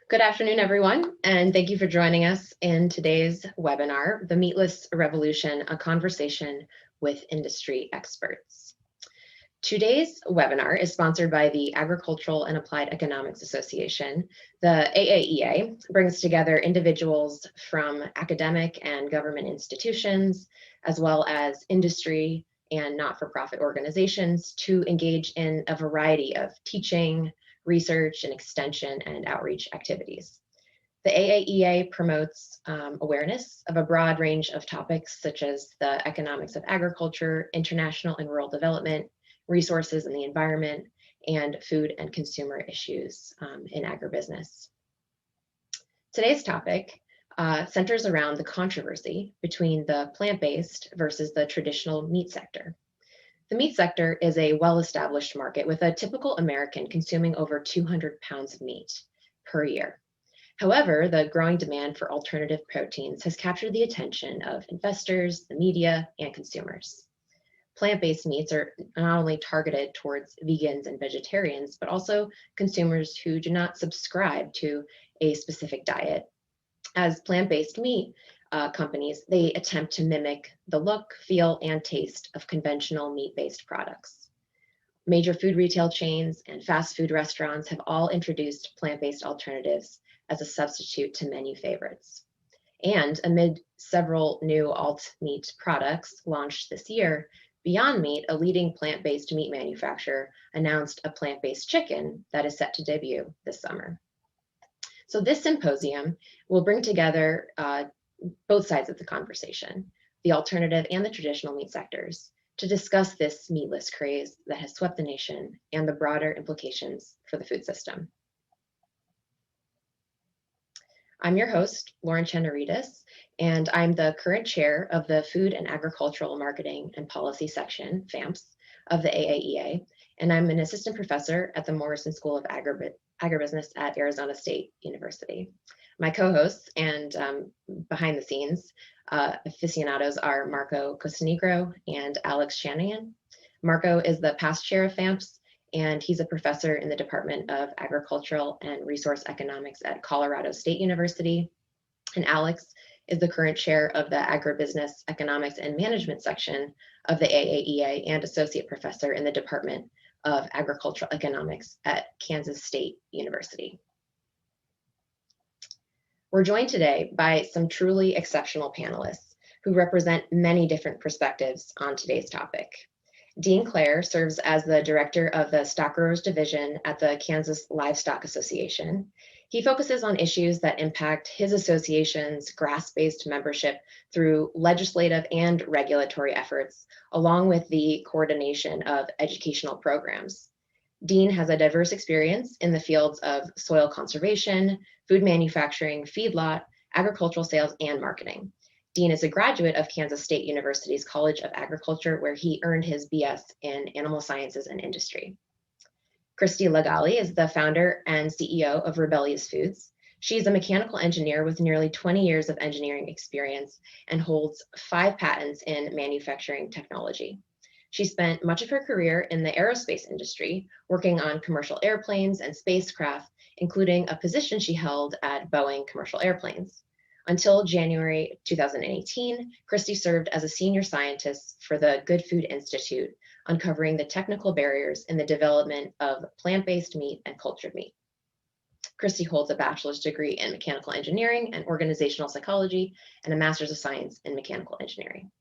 Good afternoon, everyone, and thank you for joining us in today's webinar, The Meatless Revolution, a conversation with industry experts. Today's webinar is sponsored by the Agricultural and Applied Economics Association. The AAEA brings together individuals from academic and government institutions, as well as industry and not-for-profit organizations to engage in a variety of teaching, research, and extension and outreach activities. The AAEA promotes awareness of a broad range of topics such as the economics of agriculture, international and rural development, resources and the environment, and food and consumer issues in agribusiness. Today's topic centers around the controversy between the plant-based versus the traditional meat sector. The meat sector is a well-established market with a typical American consuming over 200 pounds of meat per year. However, the growing demand for alternative proteins has captured the attention of investors, the media, and consumers. Plant-based meats are not only targeted towards vegans and vegetarians, but also consumers who do not subscribe to a specific diet. As plant-based meat companies, they attempt to mimic the look, feel, and taste of conventional meat-based products. Major food retail chains and fast food restaurants have all introduced plant-based alternatives as a substitute to menu favorites. And amid several new alt meat products launched this year, Beyond Meat, a leading plant-based meat manufacturer, announced a plant-based chicken that is set to debut this summer. So this symposium will bring together both sides of the conversation, the alternative and the traditional meat sectors, to discuss this meatless craze that has swept the nation and the broader implications for the food system. I'm your host, Lauren Chenerides, and I'm the current chair of the Food and Agricultural Marketing and Policy Section, FAMPS, of the AAEA, and I'm an assistant professor at the Morrison School of Agribusiness at Arizona State University. My co-hosts and behind the scenes aficionados are Marco Costanegro and Alex Shanahan. Marco is the past chair of FAMPS, and he's a professor in the Department of Agricultural and Resource Economics at Colorado State University. And Alex is the current chair of the Agribusiness Economics and Management section of the AAEA and associate professor in the Department of Agricultural Economics at Kansas State University. We're joined today by some truly exceptional panelists who represent many different perspectives on today's topic. Dean Clare serves as the director of the Stock Growers Division at the Kansas Livestock Association. He focuses on issues that impact his association's grass-based membership through legislative and regulatory efforts, along with the coordination of educational programs. Dean has a diverse experience in the fields of soil conservation, food manufacturing, feedlot, agricultural sales, and marketing. Dean is a graduate of Kansas State University's College of Agriculture, where he earned his BS in Animal Sciences and Industry. Christy Lagali is the founder and CEO of Rebellious Foods. She's a mechanical engineer with nearly 20 years of engineering experience and holds 5 patents in manufacturing technology. She spent much of her career in the aerospace industry, working on commercial airplanes and spacecraft, including a position she held at Boeing Commercial Airplanes. Until January 2018, Christy served as a senior scientist for the Good Food Institute, uncovering the technical barriers in the development of plant-based meat and cultured meat. Christy holds a bachelor's degree in mechanical engineering and organizational psychology and a master's of science in mechanical engineering.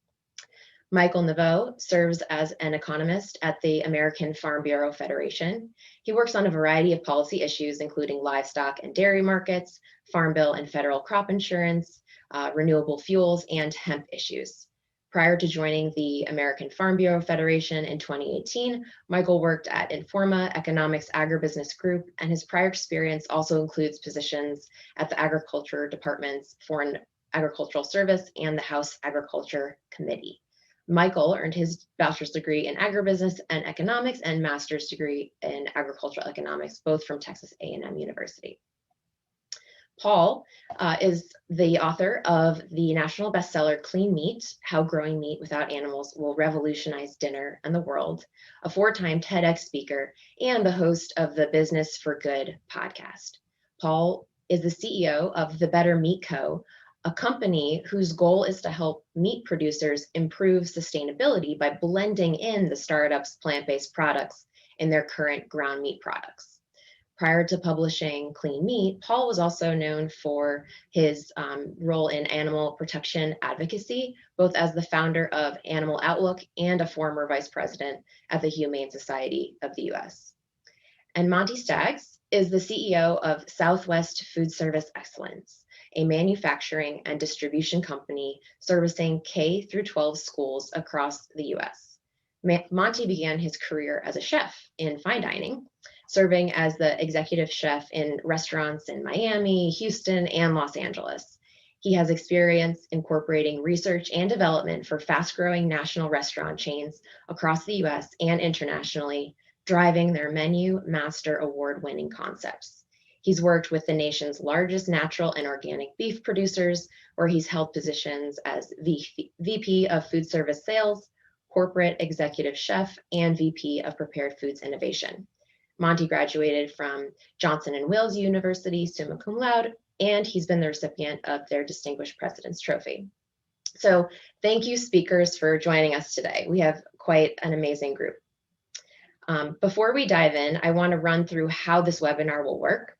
Michael Naveau serves as an economist at the American Farm Bureau Federation. He works on a variety of policy issues, including livestock and dairy markets, farm bill and federal crop insurance, renewable fuels, and hemp issues. Prior to joining the American Farm Bureau Federation in 2018, Michael worked at Informa Economics Agribusiness Group, and his prior experience also includes positions at the Agriculture Department's Foreign Agricultural Service and the House Agriculture Committee. Michael earned his bachelor's degree in agribusiness and economics and master's degree in agricultural economics, both from Texas A&M University. Paul is the author of the national bestseller Clean Meat: How Growing Meat Without Animals Will Revolutionize Dinner and the World, a 4-time TEDx speaker, and the host of the Business for Good podcast. Paul is the CEO of the Better Meat Co., a company whose goal is to help meat producers improve sustainability by blending in the startup's plant-based products in their current ground meat products. Prior to publishing Clean Meat, Paul was also known for his role in animal protection advocacy, both as the founder of Animal Outlook and a former vice president at the Humane Society of the US. And Monty Staggs is the CEO of Southwest Food Service Excellence, a manufacturing and distribution company servicing K through 12 schools across the US. Monty began his career as a chef in fine dining, serving as the executive chef in restaurants in Miami, Houston, and Los Angeles. He has experience incorporating research and development for fast-growing national restaurant chains across the US and internationally, driving their Menu Master Award-winning concepts. He's worked with the nation's largest natural and organic beef producers, where he's held positions as VP of Food Service Sales, Corporate Executive Chef, and VP of Prepared Foods Innovation. Monty graduated from Johnson & Wales University, summa cum laude, and he's been the recipient of their Distinguished President's Trophy. So thank you, speakers, for joining us today. We have quite an amazing group. Before we dive in, I want to run through how this webinar will work.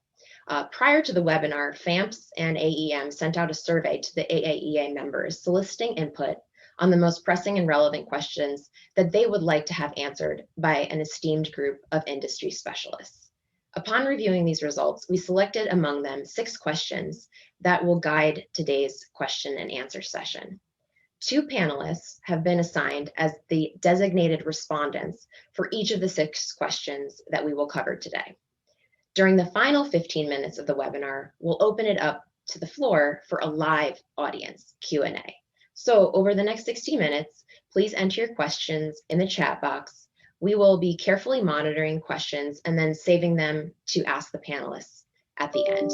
Prior to the webinar, FAMPS and AEM sent out a survey to the AAEA members soliciting input on the most pressing and relevant questions that they would like to have answered by an esteemed group of industry specialists. Upon reviewing these results, we selected among them 6 questions that will guide today's question and answer session. 2 panelists have been assigned as the designated respondents for each of the 6 questions that we will cover today. During the final 15 minutes of the webinar, we'll open it up to the floor for a live audience Q&A. So over the next 60 minutes, please enter your questions in the chat box. We will be carefully monitoring questions and then saving them to ask the panelists at the end.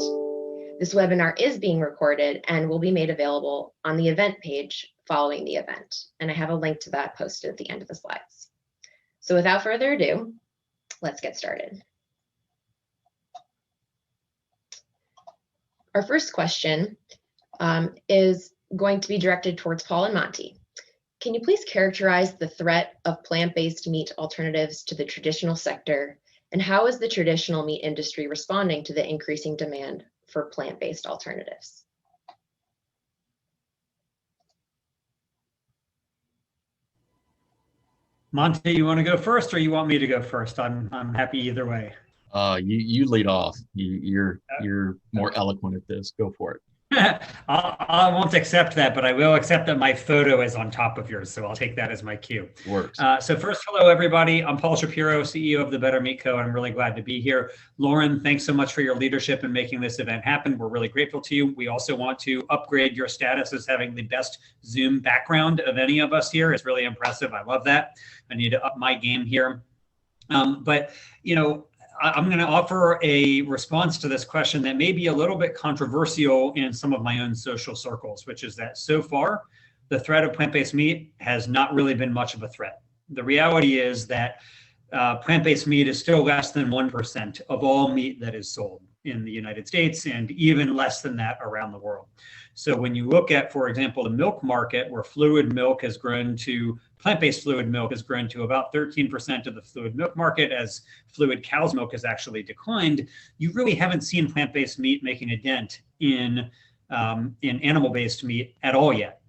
This webinar is being recorded and will be made available on the event page following the event. And I have a link to that posted at the end of the slides. So without further ado, let's get started. Our first question is going to be directed towards Paul and Monty. Can you please characterize the threat of plant-based meat alternatives to the traditional sector, and how is the traditional meat industry responding to the increasing demand for plant-based alternatives? Monty, you want to go first, or you want me to go first? I'm happy either way. You lead off. You're more eloquent at this. Go for it. I won't accept that, but I will accept that my photo is on top of yours, so I'll take that as my cue. Works. So first, hello, everybody. I'm Paul Shapiro, CEO of the Better Meat Co., and I'm really glad to be here. Lauren, thanks so much for your leadership in making this event happen. We're really grateful to you. We also want to upgrade your status as having the best Zoom background of any of us here. It's really impressive. I love that. I need to up my game here. But, you know, I'm going to offer a response to this question that may be a little bit controversial in some of my own social circles, which is that so far, the threat of plant-based meat has not really been much of a threat. The reality is that plant-based meat is still less than 1% of all meat that is sold in the United States, and even less than that around the world. So when you look at, for example, the milk market, where fluid milk has grown to, plant-based fluid milk has grown to about 13% of the fluid milk market, as fluid cow's milk has actually declined, you really haven't seen plant-based meat making a dent in animal-based meat at all yet.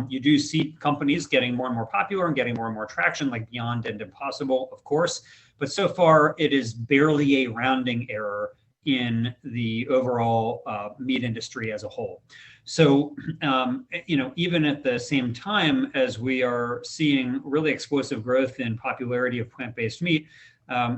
You do see companies getting more and more popular and getting more and more traction, like Beyond and Impossible, of course, but so far it is barely a rounding error in the overall meat industry as a whole. So, you know, even at the same time as we are seeing really explosive growth in popularity of plant-based meat,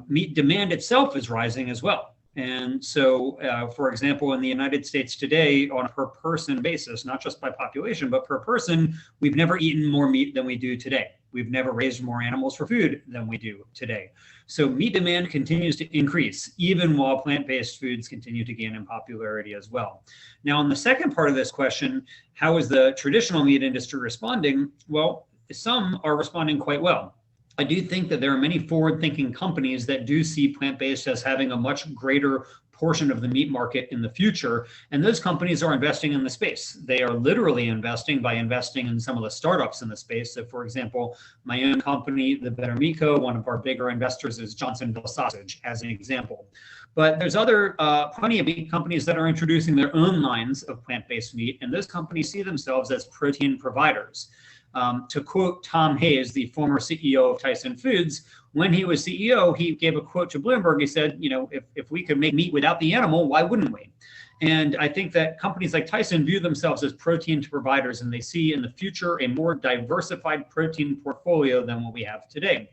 meat demand itself is rising as well. And so, for example, in the United States today, on a per person basis, not just by population, but per person, we've never eaten more meat than we do today. We've never raised more animals for food than we do today. So meat demand continues to increase, even while plant-based foods continue to gain in popularity as well. Now, on the second part of this question, how is the traditional meat industry responding? Well, some are responding quite well. I do think that there are many forward-thinking companies that do see plant-based as having a much greater portion of the meat market in the future. And those companies are investing in the space. They are literally investing by investing in some of the startups in the space. So for example, my own company, the Better Meat Co., one of our bigger investors is Johnsonville Sausage, as an example. But there's other plenty of meat companies that are introducing their own lines of plant-based meat, and those companies see themselves as protein providers. To quote Tom Hayes, the former CEO of Tyson Foods, when he was CEO, he gave a quote to Bloomberg. He said, if we could make meat without the animal, why wouldn't we? And I think that companies like Tyson view themselves as protein providers, and they see in the future a more diversified protein portfolio than what we have today.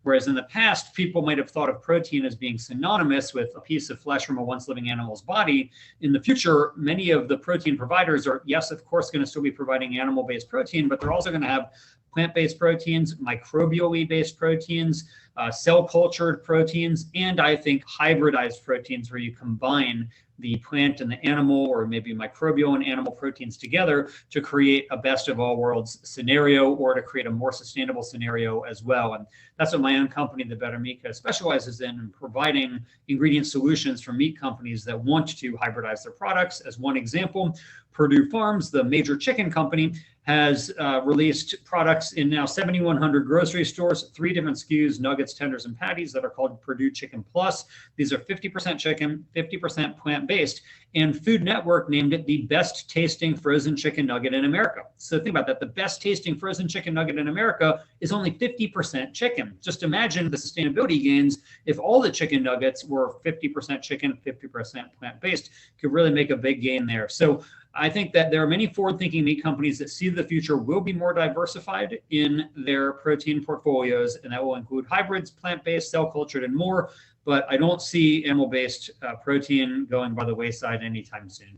Whereas in the past, people might have thought of protein as being synonymous with a piece of flesh from a once living animal's body. In the future, many of the protein providers are, yes, of course, going to still be providing animal-based protein, but they're also going to have plant-based proteins, microbially-based proteins, cell-cultured proteins, and I think hybridized proteins where you combine the plant and the animal, or maybe microbial and animal proteins together to create a best of all worlds scenario, or to create a more sustainable scenario as well. And that's what my own company, the Better Meat Co., specializes in providing ingredient solutions for meat companies that want to hybridize their products. As one example, Purdue Farms, the major chicken company, has released products in now 7,100 grocery stores, 3 different SKUs, nuggets, tenders, and patties that are called Purdue Chicken Plus. These are 50% chicken, 50% plant-based, and Food Network named it the best tasting frozen chicken nugget in America. So think about that. The best tasting frozen chicken nugget in America is only 50% chicken. Just imagine the sustainability gains if all the chicken nuggets were 50% chicken, 50% plant-based. Could really make a big gain there. So I think that there are many forward-thinking meat companies that see the future will be more diversified in their protein portfolios, and that will include hybrids, plant-based, cell-cultured, and more. But I don't see animal-based protein going by the wayside anytime soon.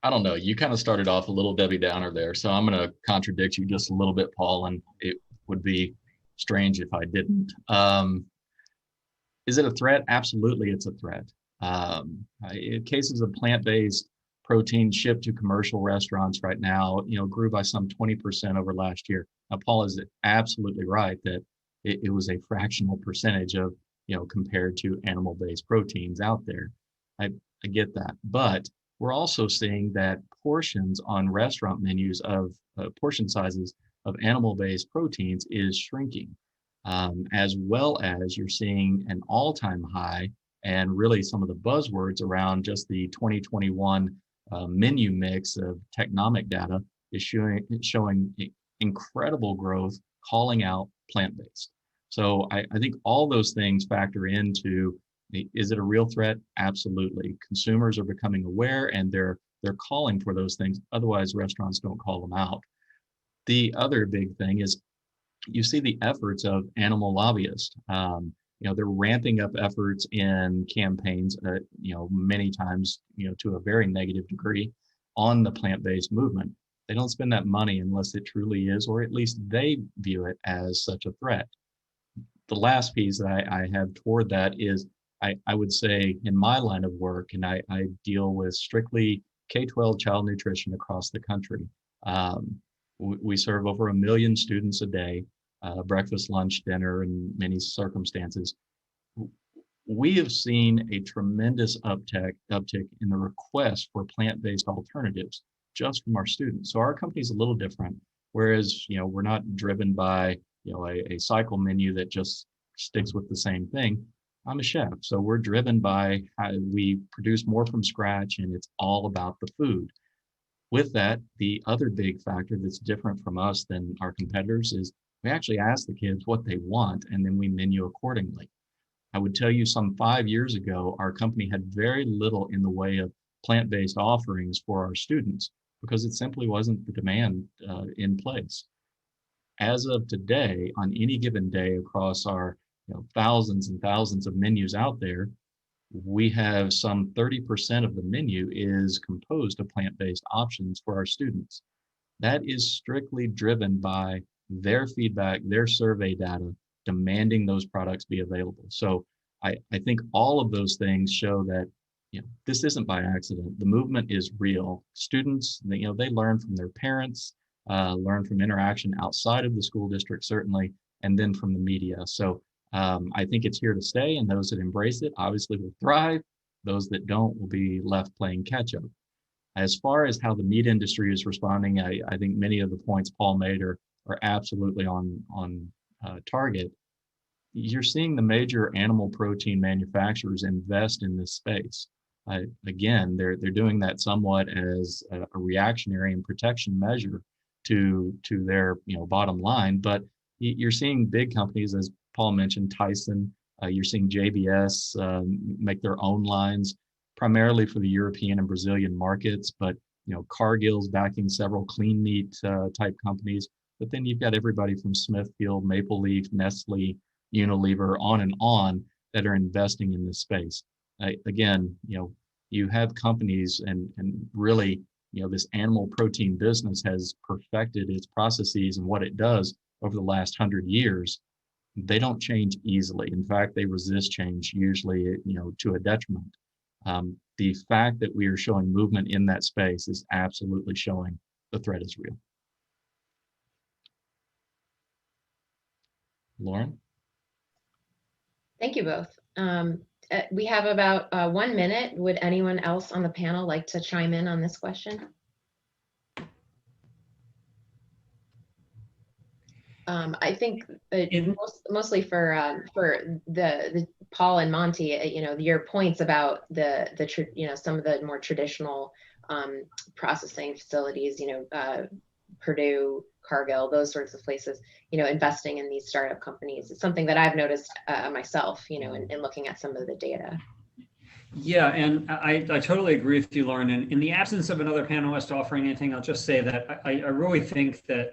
I don't know. You kind of started off a little Debbie Downer there, so I'm going to contradict you just a little bit, Paul, and it would be strange if I didn't. Is it a threat? Absolutely, it's a threat. In cases of plant-based protein shipped to commercial restaurants right now, grew by some 20% over last year. Now, Paul is absolutely right that it was a fractional percentage of, compared to animal-based proteins out there. I get that, but we're also seeing that portions on restaurant menus of portion sizes of animal-based proteins is shrinking, as well as you're seeing an all-time high. And really some of the buzzwords around just the 2021 menu mix of Technomic data is showing incredible growth, calling out plant-based. So I think all those things factor into, is it a real threat? Absolutely. Consumers are becoming aware and they're calling for those things. Otherwise, restaurants don't call them out. The other big thing is you see the efforts of animal lobbyists. They're ramping up efforts in campaigns, many times, to a very negative degree on the plant-based movement. They don't spend that money unless it truly is, or at least they view it as such a threat. The last piece that I have toward that is, I would say in my line of work, and I deal with strictly K-12 child nutrition across the country. We serve over 1 million students a day. Breakfast, lunch, dinner, in many circumstances. We have seen a tremendous uptick in the request for plant-based alternatives just from our students. So our company's a little different, whereas we're not driven by a cycle menu that just sticks with the same thing. I'm a chef, so we're driven by how we produce more from scratch, and it's all about the food. With that, the other big factor that's different from us than our competitors is we actually ask the kids what they want, and then we menu accordingly. I would tell you some 5 years ago, our company had very little in the way of plant-based offerings for our students because it simply wasn't the demand in place. As of today, on any given day across our thousands and thousands of menus out there, we have some 30% of the menu is composed of plant-based options for our students. That is strictly driven by their feedback, their survey data, demanding those products be available. So I think all of those things show that this isn't by accident. The movement is real. Students, they learn from their parents, learn from interaction outside of the school district, certainly, and then from the media. So I think it's here to stay, and those that embrace it obviously will thrive. Those that don't will be left playing catch up. As far as how the meat industry is responding, I think many of the points Paul made are absolutely on target. You're seeing the major animal protein manufacturers invest in this space. Again, they're doing that somewhat as a reactionary and protection measure to their bottom line. But you're seeing big companies, as Paul mentioned, Tyson. You're seeing JBS make their own lines, primarily for the European and Brazilian markets. But Cargill's backing several clean meat type companies. But then you've got everybody from Smithfield, Maple Leaf, Nestle, Unilever, on that are investing in this space. Again, you have companies and really, this animal protein business has perfected its processes and what it does over the last 100 years. They don't change easily. In fact, they resist change usually, to a detriment. The fact that we are showing movement in that space is absolutely showing the threat is real. Lauren? Thank you both. We have about 1 minute. Would anyone else on the panel like to chime in on this question? I think mostly for the Paul and Monty, your points about some of the more traditional processing facilities, Purdue, Cargill, those sorts of places, investing in these startup companies. It's something that I've noticed myself, in looking at some of the data. Yeah, and I totally agree with you, Lauren. And in the absence of another panelist offering anything, I'll just say that I really think that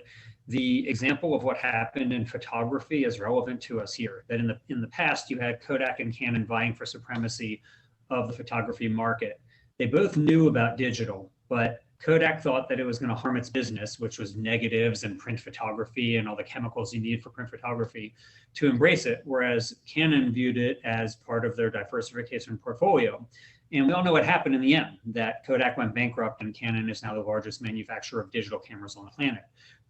the example of what happened in photography is relevant to us here. That in the past, you had Kodak and Canon vying for supremacy of the photography market. They both knew about digital, but Kodak thought that it was going to harm its business, which was negatives and print photography and all the chemicals you need for print photography, to embrace it, whereas Canon viewed it as part of their diversification portfolio. And we all know what happened in the end, that Kodak went bankrupt and Canon is now the largest manufacturer of digital cameras on the planet.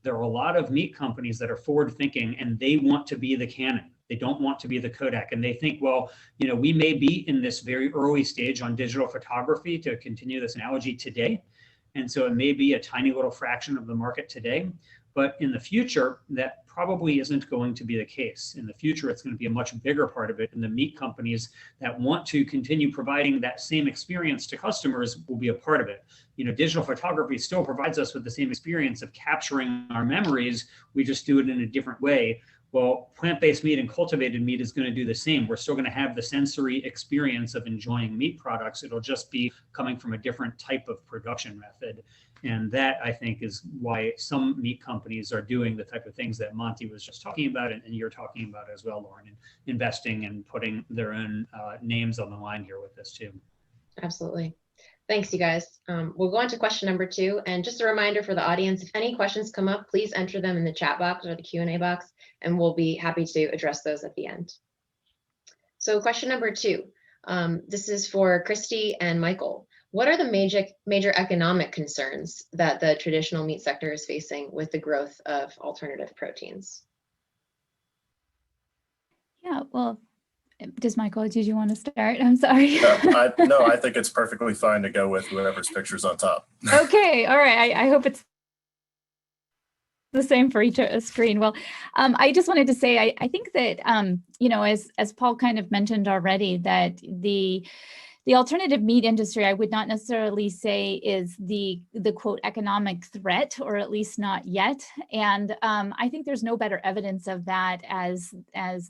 There are a lot of meat companies that are forward thinking and they want to be the Canon. They don't want to be the Kodak. And they think, well, we may be in this very early stage on digital photography, to continue this analogy, today. And so it may be a tiny little fraction of the market today, but in the future, that probably isn't going to be the case. In the future, it's going to be a much bigger part of it. And the meat companies that want to continue providing that same experience to customers will be a part of it. Digital photography still provides us with the same experience of capturing our memories. We just do it in a different way. Well, plant-based meat and cultivated meat is going to do the same. We're still going to have the sensory experience of enjoying meat products. It'll just be coming from a different type of production method. And that, I think, is why some meat companies are doing the type of things that Monty was just talking about and you're talking about as well, Lauren, and investing and putting their own names on the line here with this too. Absolutely. Thanks, you guys. We'll go on to question number 2. And just a reminder for the audience, if any questions come up, please enter them in the chat box or the Q&A box, and we'll be happy to address those at the end. So question number 2, this is for Christy and Michael. What are the major economic concerns that the traditional meat sector is facing with the growth of alternative proteins? Yeah, well, Michael, did you want to start? I'm sorry. No, I think it's perfectly fine to go with whoever's picture's on top. Okay, all right. I hope it's the same for each screen. Well, I just wanted to say, I think that, as Paul kind of mentioned already, that the alternative meat industry, I would not necessarily say is the quote economic threat, or at least not yet. And I think there's no better evidence of that as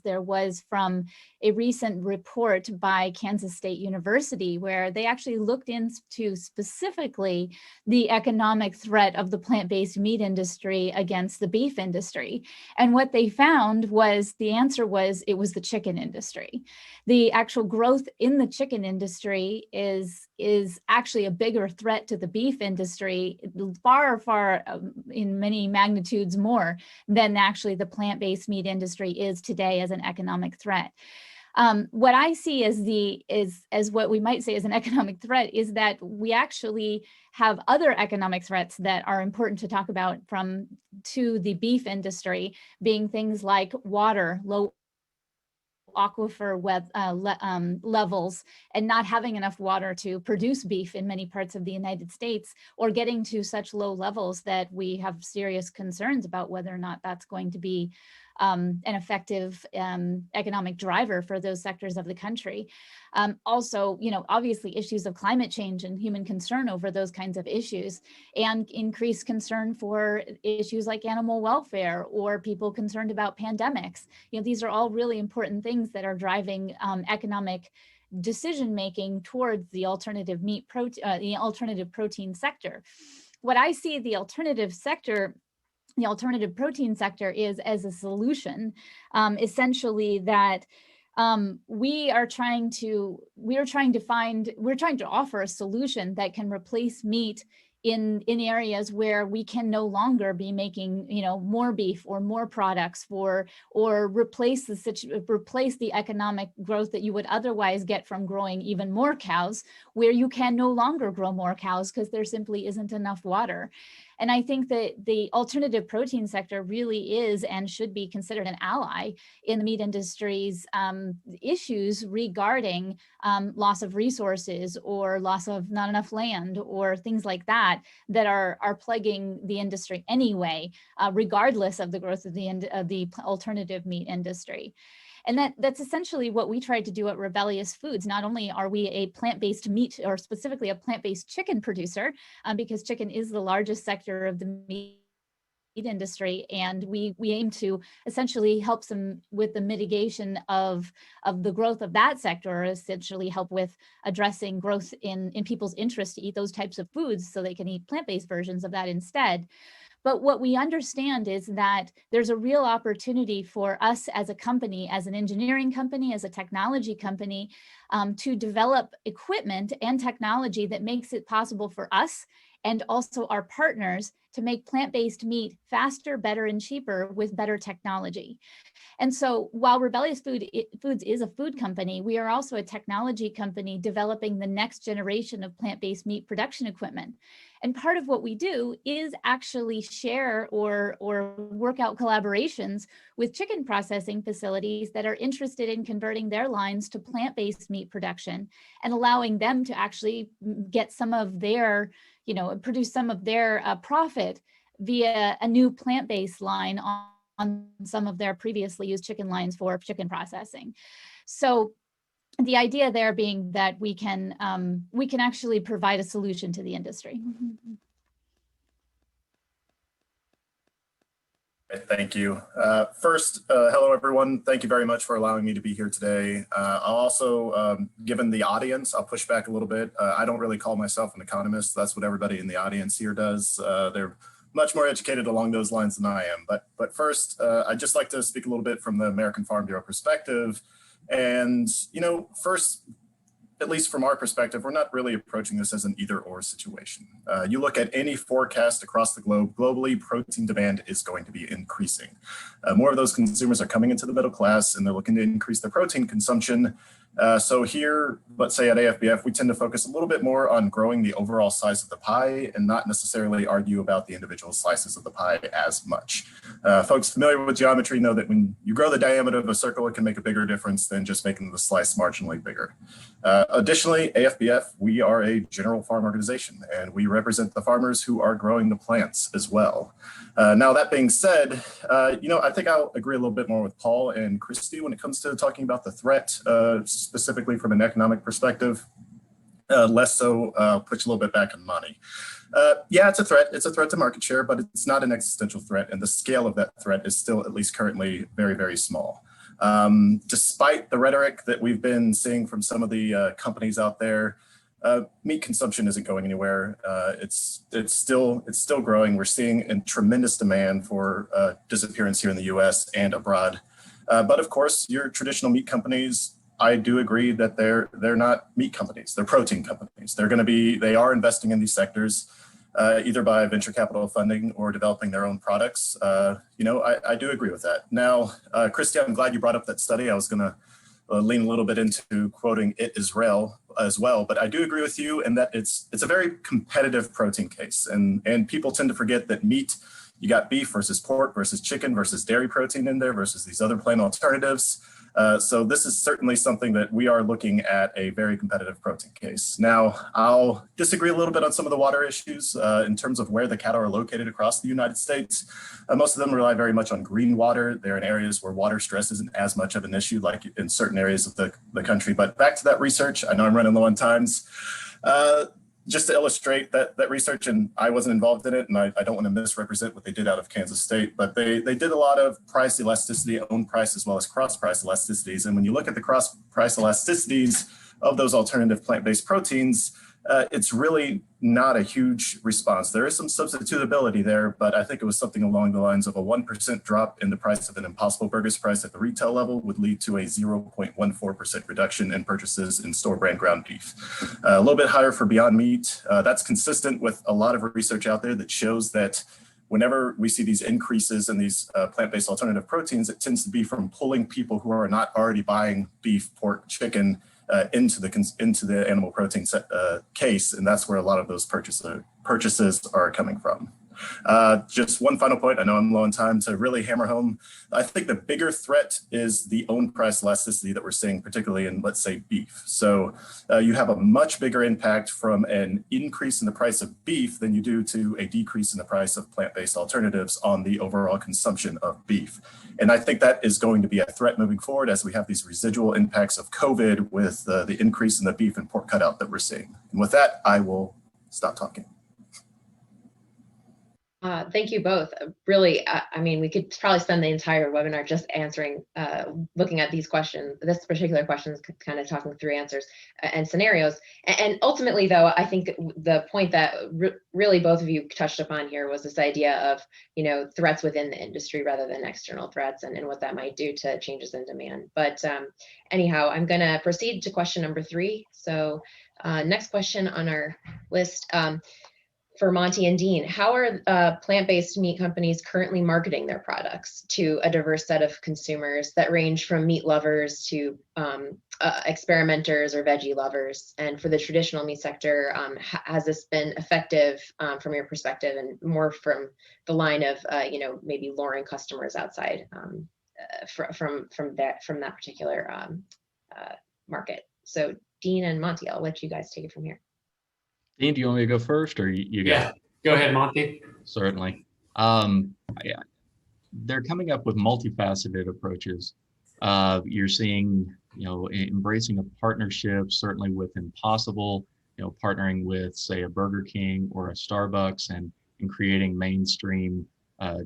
there was from a recent report by Kansas State University, where they actually looked into specifically the economic threat of the plant-based meat industry against the beef industry. And what they found was, the answer was, it was the chicken industry. The actual growth in the chicken industry is actually a bigger threat to the beef industry, far in many magnitudes more than actually the plant-based meat industry is today as an economic threat. What I see as what we might say is an economic threat is that we actually have other economic threats that are important to talk about to the beef industry, being things like water, low aquifer levels and not having enough water to produce beef in many parts of the United States, or getting to such low levels that we have serious concerns about whether or not that's going to be an effective economic driver for those sectors of the country. Also, obviously issues of climate change and human concern over those kinds of issues, and increased concern for issues like animal welfare or people concerned about pandemics. These are all really important things that are driving economic decision making towards the alternative protein sector. What I see the alternative protein sector is as a solution, essentially that we're trying to offer a solution that can replace meat in areas where we can no longer be making more beef or more products or replace the economic growth that you would otherwise get from growing even more cows, where you can no longer grow more cows because there simply isn't enough water. And I think that the alternative protein sector really is and should be considered an ally in the meat industry's issues regarding loss of resources or loss of not enough land or things like that are plaguing the industry anyway, regardless of the growth of the alternative meat industry. And that's essentially what we tried to do at Rebellious Foods. Not only are we a plant-based meat, or specifically a plant-based chicken producer, because chicken is the largest sector of the meat industry, and we aim to essentially help some with the mitigation of the growth of that sector, or essentially help with addressing growth in people's interest to eat those types of foods so they can eat plant-based versions of that instead. But what we understand is that there's a real opportunity for us as a company, as an engineering company, as a technology company, to develop equipment and technology that makes it possible for us and also our partners to make plant-based meat faster, better, and cheaper with better technology. And so while Rebellious Foods is a food company, we are also a technology company developing the next generation of plant-based meat production equipment. And part of what we do is actually share or work out collaborations with chicken processing facilities that are interested in converting their lines to plant-based meat production and allowing them to actually get some of their, produce some of their profit via a new plant-based line on some of their previously used chicken lines for chicken processing. So the idea there being that we can actually provide a solution to the industry. Thank you. First, hello, everyone. Thank you very much for allowing me to be here today. I'll also, given the audience, I'll push back a little bit. I don't really call myself an economist. That's what everybody in the audience here does. They're much more educated along those lines than I am. But first, I'd just like to speak a little bit from the American Farm Bureau perspective. And, first, at least from our perspective, we're not really approaching this as an either-or situation. You look at any forecast across the globe, globally, protein demand is going to be increasing. More of those consumers are coming into the middle class, and they're looking to increase their protein consumption. So here, let's say at AFBF, we tend to focus a little bit more on growing the overall size of the pie and not necessarily argue about the individual slices of the pie as much. Folks familiar with geometry know that when you grow the diameter of a circle, it can make a bigger difference than just making the slice marginally bigger. Additionally, AFBF, we are a general farm organization, and we represent the farmers who are growing the plants as well. Now, that being said, I think I'll agree a little bit more with Paul and Christy when it comes to talking about the threat, specifically from an economic perspective, less so push a little bit back on money. Yeah, it's a threat. It's a threat to market share, but it's not an existential threat. And the scale of that threat is still, at least currently, very, very small. Despite the rhetoric that we've been seeing from some of the companies out there, meat consumption isn't going anywhere. It's still growing. We're seeing a tremendous demand for disappearance here in the U.S. and abroad. But of course, your traditional meat companies, I do agree that they're not meat companies. They're protein companies. They are investing in these sectors, either by venture capital funding or developing their own products. I do agree with that. Now, Christy, I'm glad you brought up that study. I was going to lean a little bit into quoting it Israel as well, but I do agree with you in that it's a very competitive protein case, and people tend to forget that meat, you got beef versus pork versus chicken versus dairy protein in there versus these other plant alternatives. So this is certainly something that we are looking at a very competitive protein case. Now, I'll disagree a little bit on some of the water issues in terms of where the cattle are located across the United States. Most of them rely very much on green water. They're in areas where water stress isn't as much of an issue like in certain areas of the country. But back to that research, I know I'm running low on times. Just to illustrate that research, and I wasn't involved in it, and I don't want to misrepresent what they did out of Kansas State, but they did a lot of price elasticity, own price, as well as cross price elasticities. And when you look at the cross price elasticities of those alternative plant-based proteins, it's really not a huge response. There is some substitutability there, but I think it was something along the lines of a 1% drop in the price of an Impossible Burgers price at the retail level would lead to a 0.14% reduction in purchases in store brand ground beef. A little bit higher for Beyond Meat. That's consistent with a lot of research out there that shows that whenever we see these increases in these plant-based alternative proteins, it tends to be from pulling people who are not already buying beef, pork, chicken, into the animal protein case, and that's where a lot of those purchases are coming from. Just one final point, I know I'm low on time, to really hammer home. I think the bigger threat is the own price elasticity that we're seeing, particularly in, let's say, beef. So you have a much bigger impact from an increase in the price of beef than you do to a decrease in the price of plant-based alternatives on the overall consumption of beef. And I think that is going to be a threat moving forward as we have these residual impacts of COVID with the increase in the beef and pork cutout that we're seeing. And with that, I will stop talking. Thank you both. Really, I mean, we could probably spend the entire webinar just answering, looking at these questions, this particular questions, kind of talking through answers and scenarios. And ultimately, though, I think the point that really both of you touched upon here was this idea of, you know, threats within the industry rather than external threats and what that might do to changes in demand. But anyhow, I'm going to proceed to question number 3. So next question on our list. For Monty and Dean, how are plant-based meat companies currently marketing their products to a diverse set of consumers that range from meat lovers to experimenters or veggie lovers? And for the traditional meat sector, has this been effective from your perspective, and more from the line of you know, maybe luring customers outside from that particular market? So Dean and Monty, I'll let you guys take it from here. Dean, do you want me to go first, or you go? Yeah, go ahead, Monty. Certainly. Yeah, they're coming up with multifaceted approaches. You're seeing, you know, embracing a partnership, certainly with Impossible, you know, partnering with, say, a Burger King or a Starbucks and creating mainstream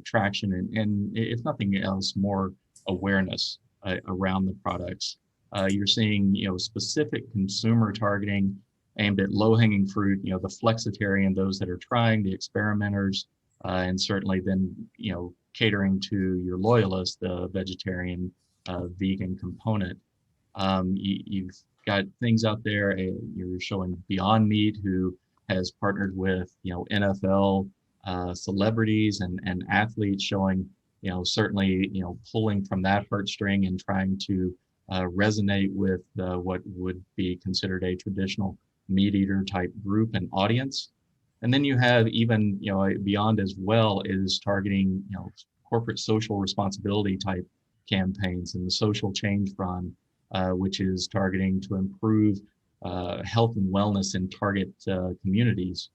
traction and if nothing else, more awareness around the products. You're seeing, you know, specific consumer targeting aimed at low-hanging fruit, you know, the flexitarian, those that are trying, the experimenters, and certainly then, you know, catering to your loyalists, the vegetarian, vegan component. You've got things out there. You're showing Beyond Meat, who has partnered with, you know, NFL celebrities and athletes, showing, you know, certainly, you know, pulling from that heartstring and trying to resonate with what would be considered a traditional meat eater type group and audience. And then you have even, you know, Beyond as well is targeting, you know, corporate social responsibility type campaigns and the social change front, which is targeting to improve health and wellness in target communities.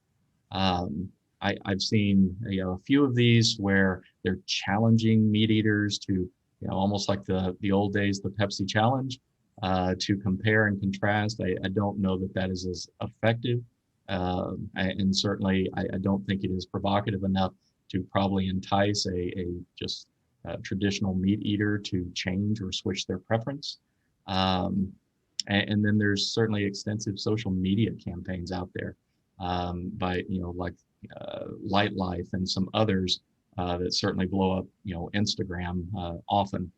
I've seen, you know, a few of these where they're challenging meat eaters to, you know, almost like the old days, the Pepsi challenge, to compare and contrast. I don't know that that is as effective. And certainly I don't think it is provocative enough to probably entice a traditional meat eater to change or switch their preference. And then there's certainly extensive social media campaigns out there by, you know, like Light Life and some others that certainly blow up, you know, Instagram often.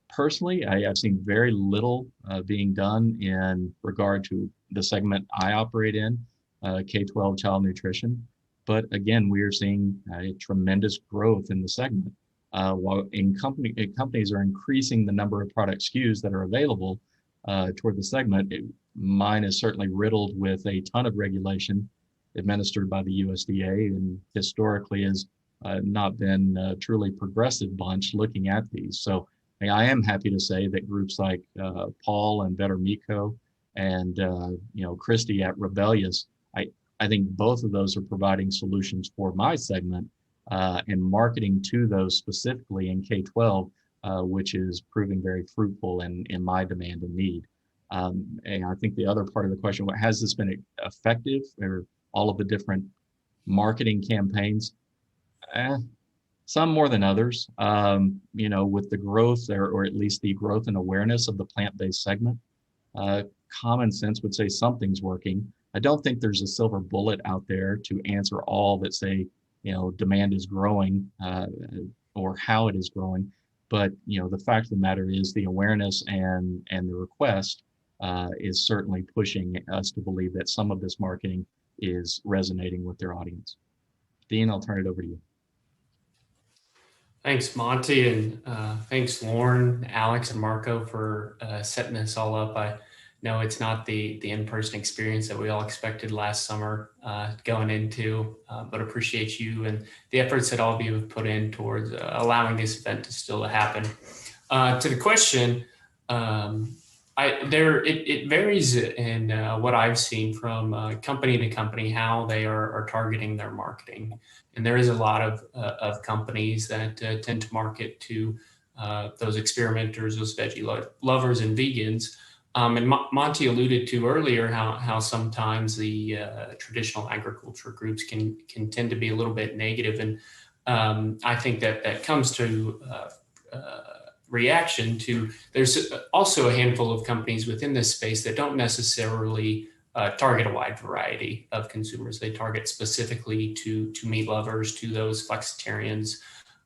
Personally, I've seen very little being done in regard to the segment I operate in, K-12 child nutrition. But again, we are seeing a tremendous growth in the segment. While companies are increasing the number of product SKUs that are available toward the segment, mine is certainly riddled with a ton of regulation administered by the USDA, and historically has not been a truly progressive bunch looking at these. So I am happy to say that groups like Paul and Better Meat Co. and Christy at Rebellious, I think both of those are providing solutions for my segment and marketing to those specifically in K-12, which is proving very fruitful in my demand and need. And I think the other part of the question, has this been effective, or all of the different marketing campaigns? Some more than others. With the growth, or at least the growth and awareness of the plant-based segment, common sense would say something's working. I don't think there's a silver bullet out there to answer all that say, demand is growing or how it is growing. But, the fact of the matter is the awareness and the request is certainly pushing us to believe that some of this marketing is resonating with their audience. Dean, I'll turn it over to you. Thanks, Monty, and thanks, Lauren, Alex, and Marco for setting this all up. I know it's not the in-person experience that we all expected last summer going into, but appreciate you and the efforts that all of you have put in towards allowing this event to still happen. To the question, it varies in what I've seen from company to company, how they are targeting their marketing. And there is a lot of companies that tend to market to those experimenters, those veggie lovers and vegans. And Monty alluded to earlier how sometimes the traditional agriculture groups can tend to be a little bit negative. And I think that comes to reaction to, there's also a handful of companies within this space that don't necessarily target a wide variety of consumers. They target specifically to meat lovers, to those flexitarians.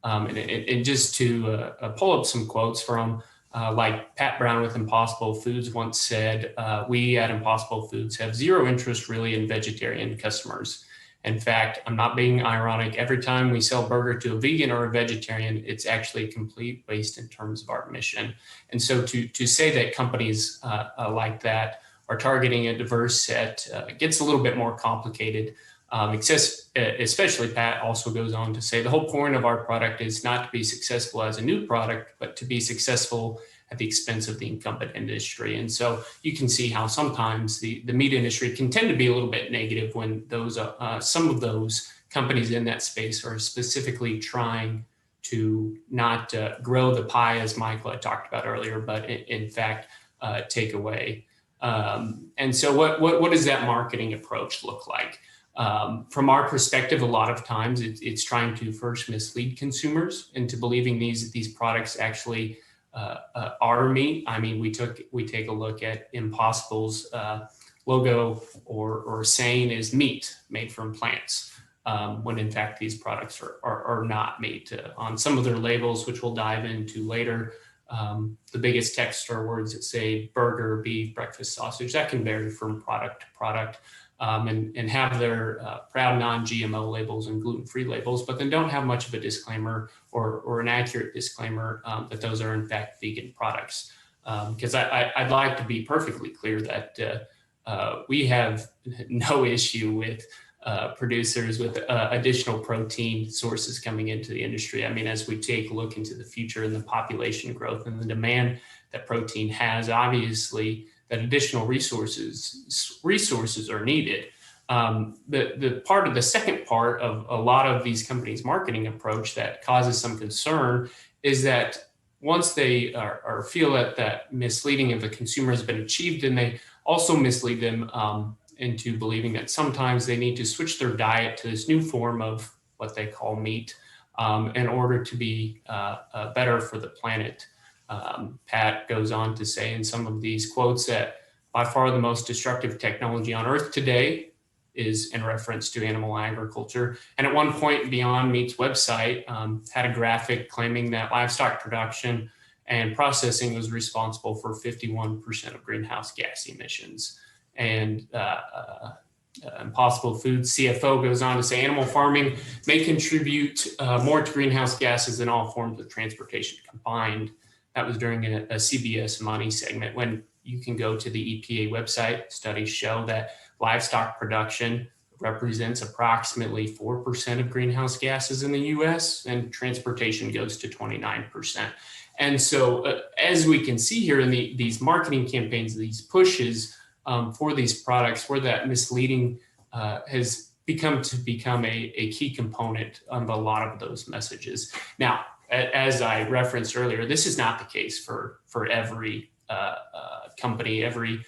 And just to pull up some quotes from like Pat Brown with Impossible Foods once said, we at Impossible Foods have zero interest really in vegetarian customers. In fact, I'm not being ironic. Every time we sell burger to a vegan or a vegetarian, it's actually a complete waste in terms of our mission. And so to say that companies like that are targeting a diverse set gets a little bit more complicated. Especially Pat also goes on to say the whole point of our product is not to be successful as a new product, but to be successful at the expense of the incumbent industry. And so you can see how sometimes the meat industry can tend to be a little bit negative when those some of those companies in that space are specifically trying to not grow the pie, as Michael had talked about earlier, but in fact, take away. And so what does that marketing approach look like? From our perspective, a lot of times it's trying to first mislead consumers into believing these products actually are meat. I mean, we take a look at Impossible's logo or saying is meat made from plants, when in fact these products are not meat. On some of their labels, which we'll dive into later, the biggest text are words that say burger, beef, breakfast sausage. That can vary from product to product. And have their proud non-GMO labels and gluten-free labels, but then don't have much of a disclaimer or an accurate disclaimer that those are in fact vegan products. Because I'd like to be perfectly clear that we have no issue with producers with additional protein sources coming into the industry. I mean, as we take a look into the future and the population growth and the demand that protein has, obviously, that additional resources are needed. The second part of a lot of these companies' marketing approach that causes some concern is that once they feel that misleading of the consumer has been achieved, then they also mislead them into believing that sometimes they need to switch their diet to this new form of what they call meat in order to be better for the planet. Pat goes on to say in some of these quotes that by far the most destructive technology on Earth today is in reference to animal agriculture. And at one point, Beyond Meat's website had a graphic claiming that livestock production and processing was responsible for 51% of greenhouse gas emissions. And Impossible Foods CFO goes on to say animal farming may contribute more to greenhouse gases than all forms of transportation combined. That was during a CBS Money segment. When you can go to the EPA website, studies show that livestock production represents approximately 4% of greenhouse gases in the US, and transportation goes to 29%. And so as we can see here in these marketing campaigns, these pushes for these products, where that misleading has become a key component of a lot of those messages. Now, as I referenced earlier, this is not the case for every company, every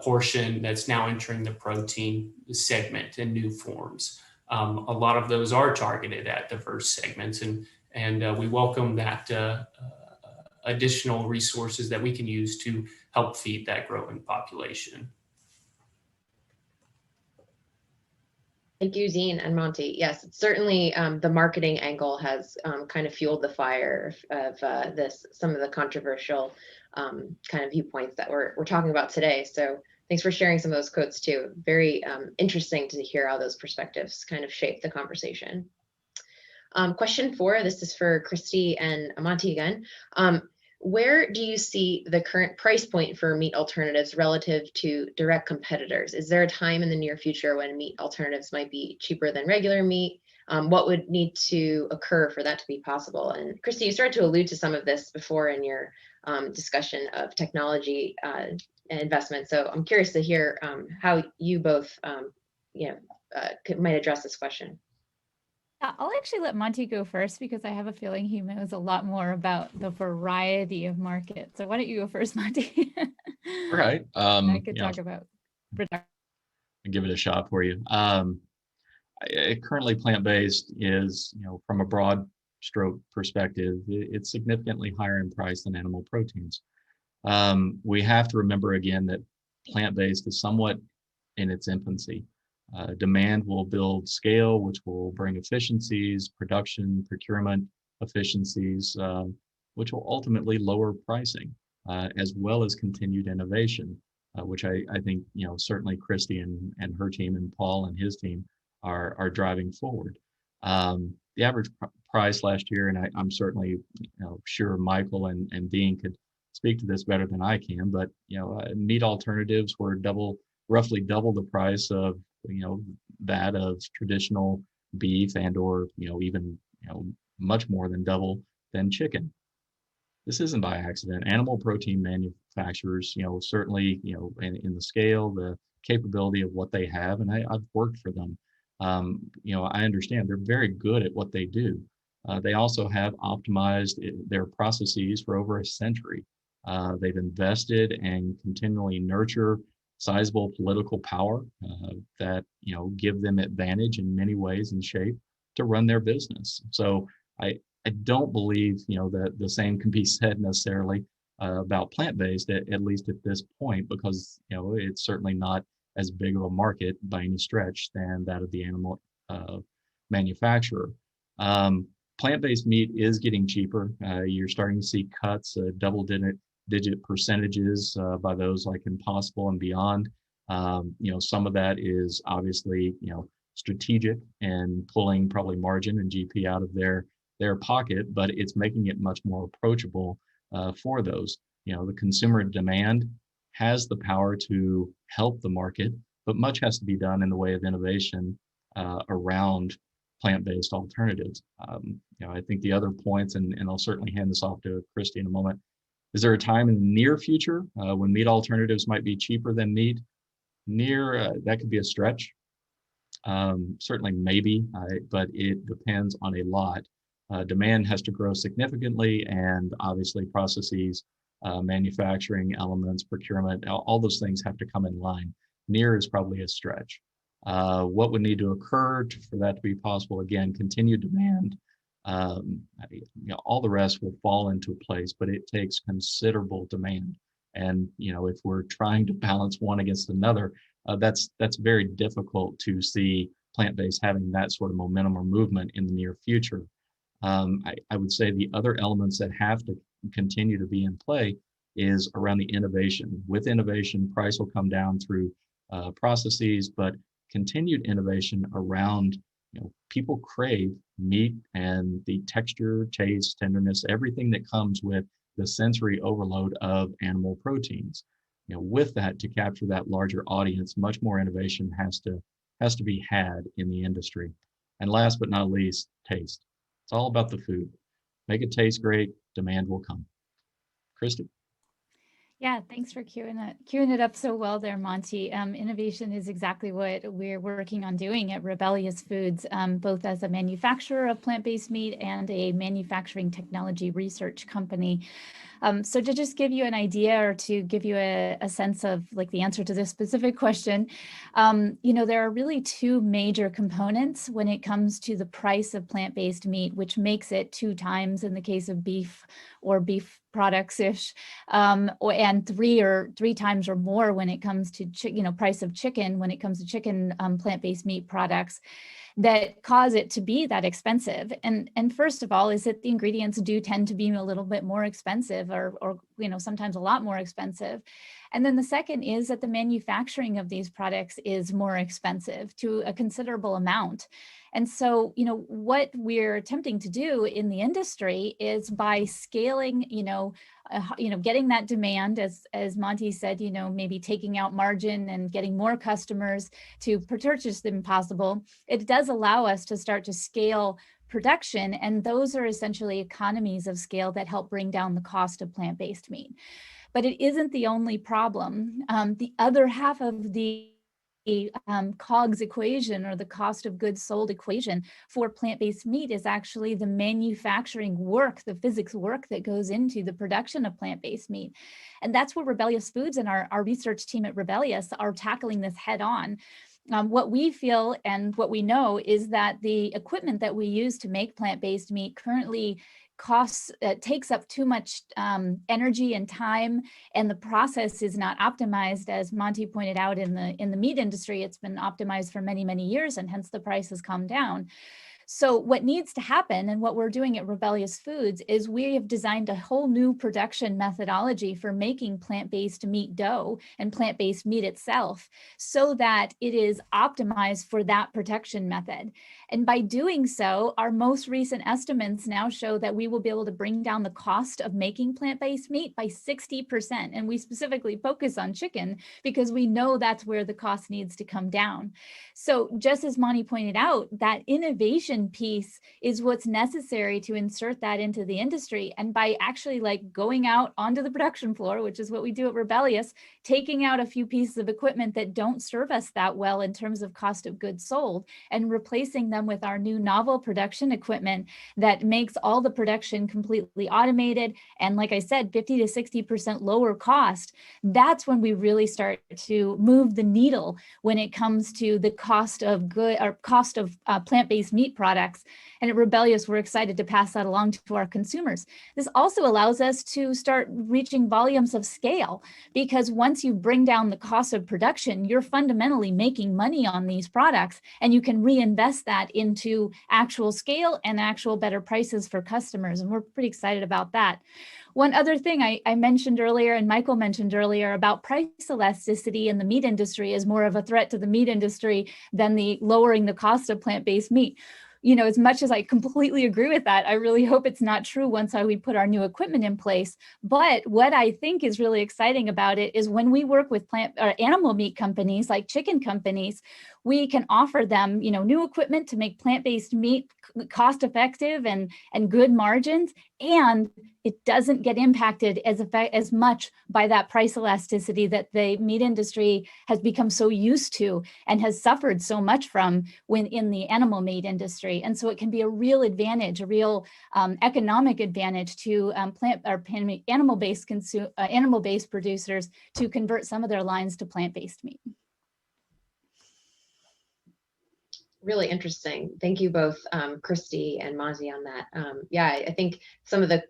portion that's now entering the protein segment in new forms. A lot of those are targeted at diverse segments, and we welcome that additional resources that we can use to help feed that growing population. Thank you, Dean and Monty. Yes, certainly the marketing angle has kind of fueled the fire of some of the controversial kind of viewpoints that we're talking about today. So thanks for sharing some of those quotes too. Very interesting to hear how those perspectives kind of shape the conversation. Question 4, this is for Christy and Monty again. Where do you see the current price point for meat alternatives relative to direct competitors? Is there a time in the near future when meat alternatives might be cheaper than regular meat? What would need to occur for that to be possible? And Christy, you started to allude to some of this before in your discussion of technology investment. So I'm curious to hear how you both might address this question. I'll actually let Monty go first because I have a feeling he knows a lot more about the variety of markets. So why don't you go first, Monty? All right. I could talk about production. Give it a shot for you. Currently, plant-based is, from a broad stroke perspective, it's significantly higher in price than animal proteins. We have to remember again that plant-based is somewhat in its infancy. Demand will build scale, which will bring efficiencies, production, procurement efficiencies, which will ultimately lower pricing, as well as continued innovation, which I think, certainly Christy and her team and Paul and his team are driving forward. The average price last year, and I'm certainly sure Michael and Dean could speak to this better than I can, but meat alternatives were roughly double the price of that of traditional beef, and or even much more than double than chicken. This isn't by accident. Animal protein manufacturers, certainly in the scale, the capability of what they have, and I've worked for them. I understand they're very good at what they do. They also have optimized their processes for over a century. They've invested and continually nurture sizable political power that give them advantage in many ways and shape to run their business. So I don't believe that the same can be said necessarily about plant-based, at least at this point, because it's certainly not as big of a market by any stretch than that of the animal manufacturer. Plant-based meat is getting cheaper. You're starting to see cuts, double-digit percentages by those like Impossible and Beyond. Some of that is obviously strategic and pulling probably margin and GP out of their pocket, but it's making it much more approachable for those. The consumer demand has the power to help the market, but much has to be done in the way of innovation around plant-based alternatives. I think the other points, and I'll certainly hand this off to Christy in a moment. Is there a time in the near future when meat alternatives might be cheaper than meat? That could be a stretch. Certainly maybe, but it depends on a lot. Demand has to grow significantly, and obviously processes, manufacturing elements, procurement, all those things have to come in line. Near is probably a stretch. What would need to occur for that to be possible? Again, continued demand. All the rest will fall into place, but it takes considerable demand. And if we're trying to balance one against another, that's very difficult to see plant-based having that sort of momentum or movement in the near future. I would say the other elements that have to continue to be in play is around the innovation. With innovation, price will come down through processes, but continued innovation around people crave meat and the texture, taste, tenderness, everything that comes with the sensory overload of animal proteins. With that, to capture that larger audience, much more innovation has to be had in the industry. And last but not least, taste. It's all about the food. Make it taste great, demand will come. Christy? Yeah, thanks for queuing it up so well there, Monty. Innovation is exactly what we're working on doing at Rebellious Foods, both as a manufacturer of plant-based meat and a manufacturing technology research company. So to just give you an idea, or to give you a sense of like the answer to this specific question, there are really two major components when it comes to the price of plant-based meat, which makes it 2 times in the case of beef or beef products-ish, and three times or more when it comes to price of chicken, when it comes to chicken plant-based meat products, that cause it to be that expensive. And first of all is that the ingredients do tend to be a little bit more expensive, or sometimes a lot more expensive. And then the second is that the manufacturing of these products is more expensive to a considerable amount. And so, what we're attempting to do in the industry is by scaling, getting that demand, as Monty said, maybe taking out margin and getting more customers to purchase them possible. It does allow us to start to scale production, and those are essentially economies of scale that help bring down the cost of plant-based meat. But it isn't the only problem. The other half of the COGS equation, or the cost of goods sold equation for plant-based meat, is actually the manufacturing work, the physics work that goes into the production of plant-based meat. And that's where Rebellious Foods and our research team at Rebellious are tackling this head on. What we feel and what we know is that the equipment that we use to make plant-based meat currently takes up too much energy and time, and the process is not optimized. As Monty pointed out, in the meat industry, it's been optimized for many, many years, and hence the price has come down. So what needs to happen, and what we're doing at Rebellious Foods, is we have designed a whole new production methodology for making plant-based meat dough and plant-based meat itself, so that it is optimized for that production method. And by doing so, our most recent estimates now show that we will be able to bring down the cost of making plant-based meat by 60%. And we specifically focus on chicken because we know that's where the cost needs to come down. So just as Monty pointed out, that innovation piece is what's necessary to insert that into the industry. And by actually going out onto the production floor, which is what we do at Rebellious, taking out a few pieces of equipment that don't serve us that well in terms of cost of goods sold, and replacing them with our new novel production equipment that makes all the production completely automated, and like I said, 50 to 60% lower cost, that's when we really start to move the needle when it comes to the cost of plant-based meat products. And at Rebellious, we're excited to pass that along to our consumers. This also allows us to start reaching volumes of scale, because once you bring down the cost of production, you're fundamentally making money on these products, and you can reinvest that into actual scale and actual better prices for customers. And we're pretty excited about that. One other thing I mentioned earlier, and Michael mentioned earlier, about price elasticity in the meat industry is more of a threat to the meat industry than the lowering the cost of plant-based meat. As much as I completely agree with that, I really hope it's not true once we put our new equipment in place. But what I think is really exciting about it is when we work with animal meat companies, like chicken companies, we can offer them, new equipment to make plant-based meat cost effective and good margins, and it doesn't get impacted as much by that price elasticity that the meat industry has become so used to and has suffered so much from when in the animal meat industry. And so it can be a real advantage, a real economic advantage to animal-based producers to convert some of their lines to plant-based meat. Really interesting. Thank you both, Christy and Mazi, on that. I think some of the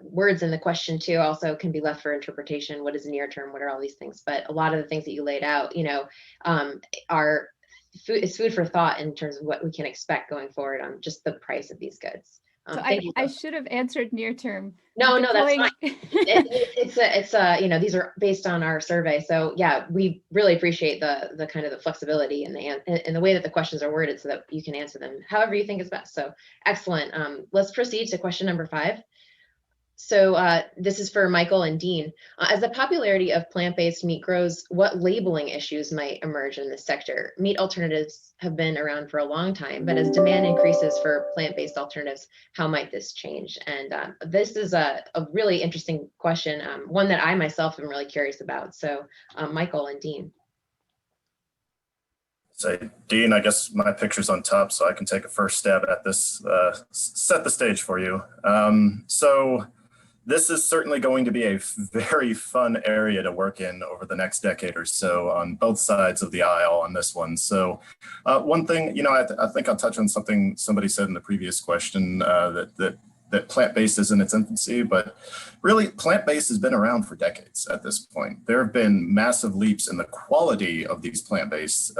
words in the question too also can be left for interpretation. What is near term? What are all these things? But a lot of the things that you laid out, are food for thought in terms of what we can expect going forward on just the price of these goods. So I should have answered near term. No, that's fine. These are based on our survey. So yeah, we really appreciate the kind of the flexibility and the way that the questions are worded so that you can answer them however you think is best. So excellent. Let's proceed to question number 5. So this is for Michael and Dean. As the popularity of plant-based meat grows, what labeling issues might emerge in this sector? Meat alternatives have been around for a long time, but as demand increases for plant-based alternatives, how might this change? And this is a really interesting question, one that I myself am really curious about. So Michael and Dean. So Dean, I guess my picture's on top, so I can take a first stab at this, set the stage for you. So this is certainly going to be a very fun area to work in over the next decade or so on both sides of the aisle on this one. So one thing, I think I'll touch on something somebody said in the previous question, that plant-based is in its infancy, but really plant-based has been around for decades at this point. There have been massive leaps in the quality of these plant-based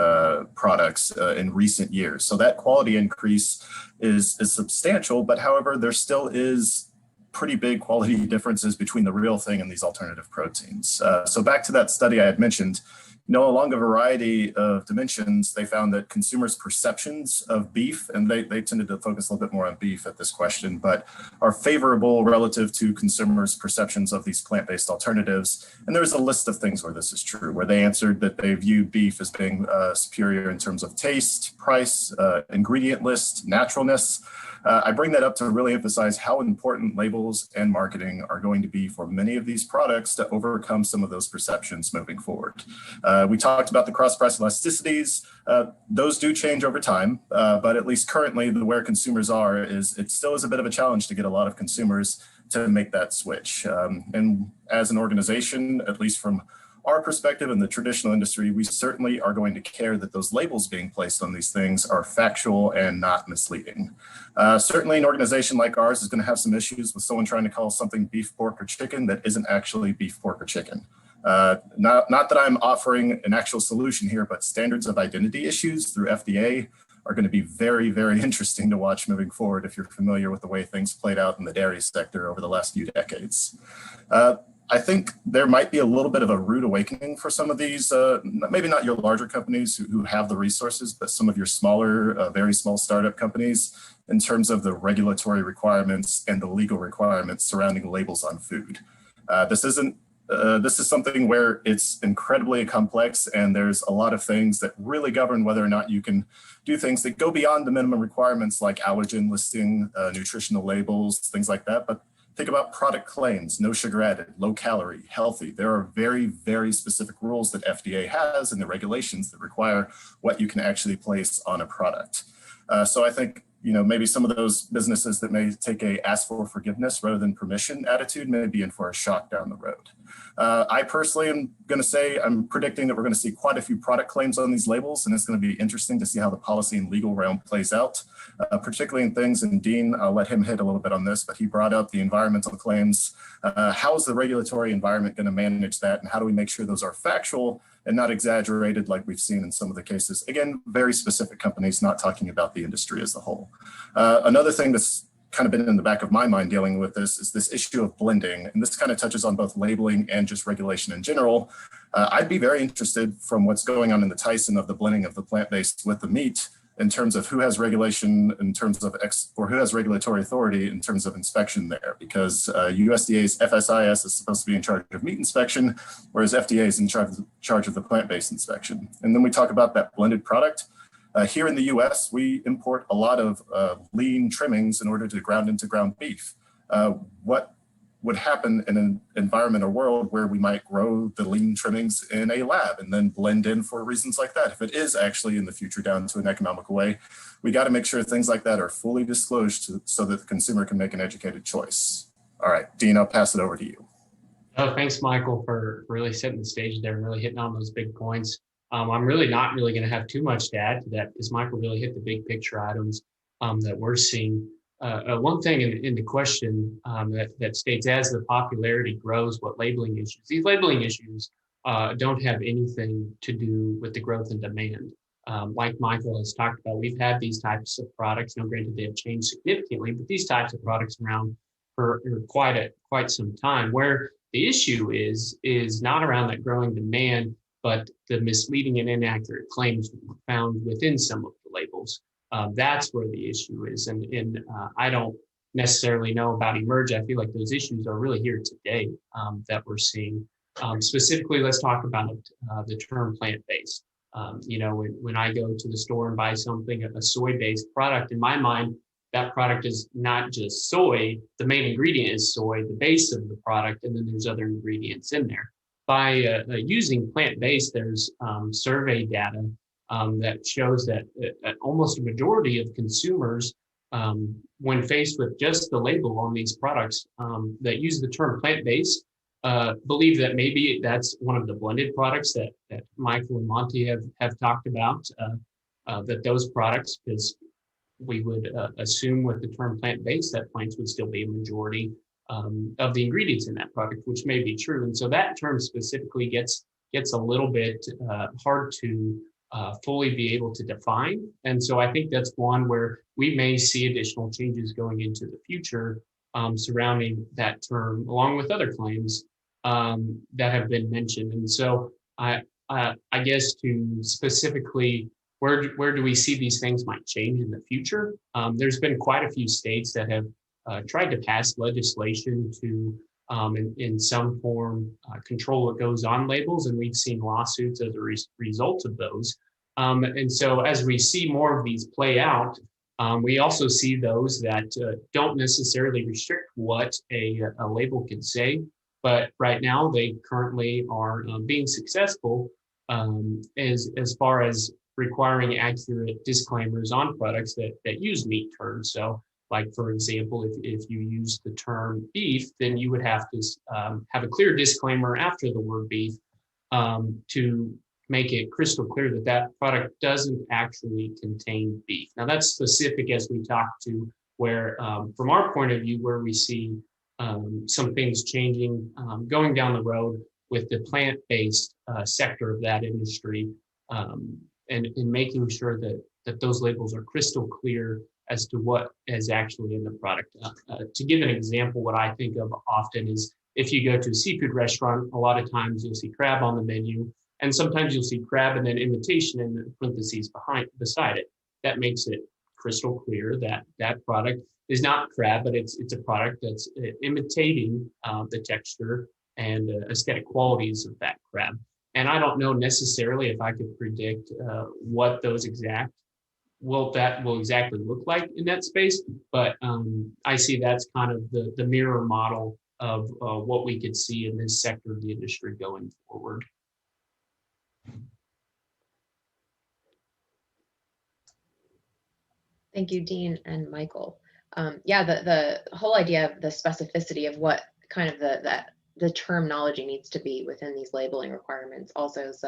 products in recent years. So that quality increase is substantial, but however, there still is pretty big quality differences between the real thing and these alternative proteins. So back to that study I had mentioned, along a variety of dimensions, they found that consumers' perceptions of beef, and they tended to focus a little bit more on beef at this question, but are favorable relative to consumers' perceptions of these plant-based alternatives. And there's a list of things where this is true, where they answered that they view beef as being superior in terms of taste, price, ingredient list, naturalness. I bring that up to really emphasize how important labels and marketing are going to be for many of these products to overcome some of those perceptions moving forward. We talked about the cross-price elasticities. Those do change over time, but at least currently where consumers are is it still is a bit of a challenge to get a lot of consumers to make that switch. And as an organization, at least from our perspective in the traditional industry, we certainly are going to care that those labels being placed on these things are factual and not misleading. Certainly an organization like ours is going to have some issues with someone trying to call something beef, pork, or chicken that isn't actually beef, pork, or chicken. Not that I'm offering an actual solution here, but standards of identity issues through FDA are going to be very, very interesting to watch moving forward if you're familiar with the way things played out in the dairy sector over the last few decades. I think there might be a little bit of a rude awakening for some of these, maybe not your larger companies who have the resources, but some of your smaller, very small startup companies in terms of the regulatory requirements and the legal requirements surrounding labels on food. This is something where it's incredibly complex and there's a lot of things that really govern whether or not you can do things that go beyond the minimum requirements like allergen listing, nutritional labels, things like that. But think about product claims, no sugar added, low calorie, healthy. There are very, very specific rules that FDA has and the regulations that require what you can actually place on a product. So I think, maybe some of those businesses that may take a ask for forgiveness rather than permission attitude may be in for a shock down the road. I personally am going to say I'm predicting that we're going to see quite a few product claims on these labels, and it's going to be interesting to see how the policy and legal realm plays out, particularly in things, and Dean, I'll let him hit a little bit on this, but he brought up the environmental claims. How is the regulatory environment going to manage that, and how do we make sure those are factual and not exaggerated like we've seen in some of the cases? Again, very specific companies, not talking about the industry as a whole. Another thing that's kind of been in the back of my mind dealing with this is this issue of blending. And this kind of touches on both labeling and just regulation in general. I'd be very interested from what's going on in the Tyson of the blending of the plant-based with the meat in terms of who has regulation in terms of or who has regulatory authority in terms of inspection there, because USDA's FSIS is supposed to be in charge of meat inspection, whereas FDA is in charge of the plant-based inspection. And then we talk about that blended product. Here in the US, we import a lot of lean trimmings in order to ground into ground beef. What would happen in an environment or world where we might grow the lean trimmings in a lab and then blend in for reasons like that? If it is actually in the future down to an economical way, we got to make sure things like that are fully disclosed so that the consumer can make an educated choice. All right, Dean, I'll pass it over to you. Oh, thanks, Michael, for really setting the stage there and really hitting on those big points. I'm really not going to have too much to add to that because Michael really hit the big picture items that we're seeing. One thing in the question that states, as the popularity grows, what labeling issues? These labeling issues don't have anything to do with the growth in demand. Like Michael has talked about, we've had these types of products. Now, granted, they have changed significantly, but these types of products around for quite some time. Where the issue is not around that growing demand, but the misleading and inaccurate claims found within some of the labels. That's where the issue is. And I don't necessarily know about emerge, I feel like those issues are really here today that we're seeing. Specifically, let's talk about the term plant-based. When I go to the store and buy something, a soy-based product, in my mind, that product is not just soy. The main ingredient is soy, the base of the product, and then there's other ingredients in there. By using plant-based, there's survey data that shows that almost a majority of consumers, when faced with just the label on these products that use the term plant-based, believe that maybe that's one of the blended products that Michael and Monty have talked about, that those products, because we would assume with the term plant-based that plants would still be a majority of the ingredients in that product, which may be true. And so that term specifically gets a little bit hard to fully be able to define. And so I think that's one where we may see additional changes going into the future surrounding that term, along with other claims that have been mentioned. And so I guess to specifically where do we see these things might change in the future? There's been quite a few states that have tried to pass legislation to, in some form, control what goes on labels, and we've seen lawsuits as a result of those. And so as we see more of these play out, we also see those that don't necessarily restrict what a label can say, but right now they currently are being successful as far as requiring accurate disclaimers on products that use meat terms. So like, for example, if you use the term beef, then you would have to have a clear disclaimer after the word beef to make it crystal clear that that product doesn't actually contain beef. Now that's specific as we talk to where, from our point of view, where we see some things changing, going down the road with the plant-based sector of that industry, and in making sure that those labels are crystal clear as to what is actually in the product. To give an example, what I think of often is if you go to a seafood restaurant, a lot of times you'll see crab on the menu, and sometimes you'll see crab and then imitation in the parentheses beside it. That makes it crystal clear that that product is not crab, but it's a product that's imitating the texture and aesthetic qualities of that crab. And I don't know necessarily if I could predict what those that will exactly look like in that space, but I see that's kind of the mirror model of what we could see in this sector of the industry going forward. Thank you, Dean and Michael. Yeah, the whole idea of the specificity of what kind of the terminology needs to be within these labeling requirements also is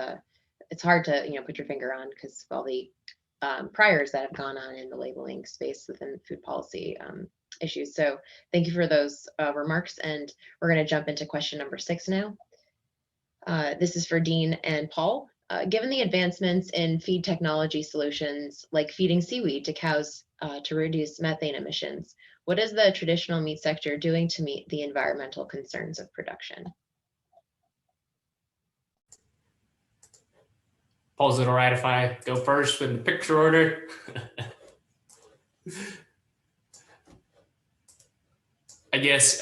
it's hard to put your finger on because of all the priors that have gone on in the labeling space within food policy issues. So thank you for those remarks, and we're going to jump into question number 6 now. This is for Dean and Paul. Given the advancements in feed technology solutions like feeding seaweed to cows to reduce methane emissions, what is the traditional meat sector doing to meet the environmental concerns of production? Paul, is it all right if I go first in the picture order? I guess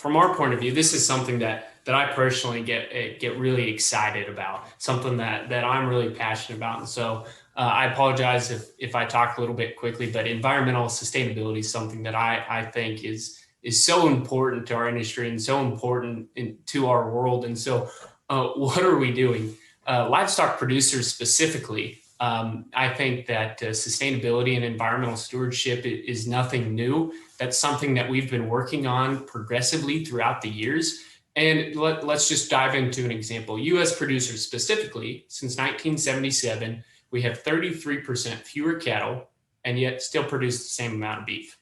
from our point of view, this is something that I personally get really excited about, something that I'm really passionate about. And so I apologize if I talk a little bit quickly, but environmental sustainability is something that I think is so important to our industry and so important to our world. And so what are we doing? Livestock producers specifically, I think that sustainability and environmental stewardship is nothing new. That's something that we've been working on progressively throughout the years. And let's just dive into an example. U.S. producers specifically, since 1977, we have 33% fewer cattle and yet still produce the same amount of beef.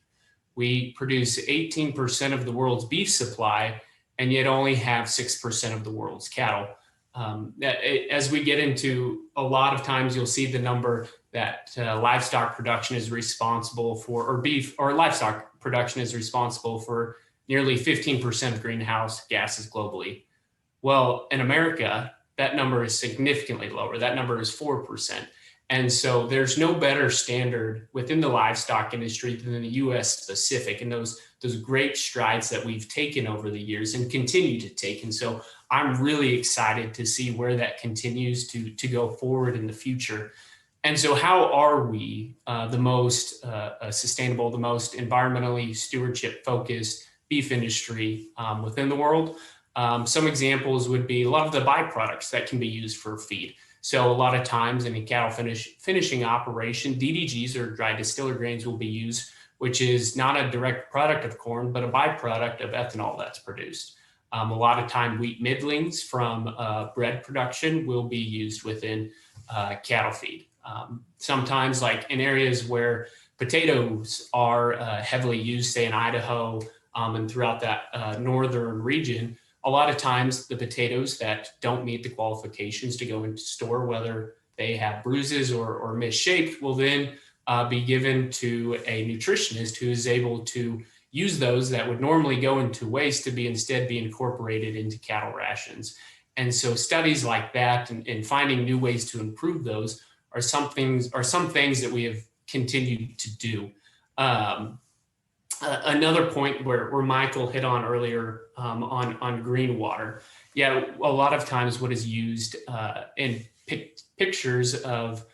We produce 18% of the world's beef supply and yet only have 6% of the world's cattle. As we get into, a lot of times you'll see the number that livestock production is responsible for, or beef or livestock production is responsible for nearly 15% of greenhouse gases globally. Well, in America, that number is significantly lower. That number is 4%. And so there's no better standard within the livestock industry than the US specific, and those great strides that we've taken over the years and continue to take. And so I'm really excited to see where that continues to go forward in the future. And so how are we the most sustainable, the most environmentally stewardship focused beef industry within the world? Some examples would be a lot of the byproducts that can be used for feed. So a lot of times in a cattle finishing operation, DDGs, or dry distiller grains, will be used, which is not a direct product of corn, but a byproduct of ethanol that's produced. A lot of time wheat middlings from bread production will be used within cattle feed. Sometimes, like in areas where potatoes are heavily used, say in Idaho and throughout that northern region, a lot of times the potatoes that don't meet the qualifications to go into store, whether they have bruises or misshaped, will then be given to a nutritionist who is able to use those that would normally go into waste to instead be incorporated into cattle rations. And so studies like that and finding new ways to improve those are some things that we have continued to do. Another point where Michael hit on earlier on green water. Yeah, a lot of times what is used in pictures of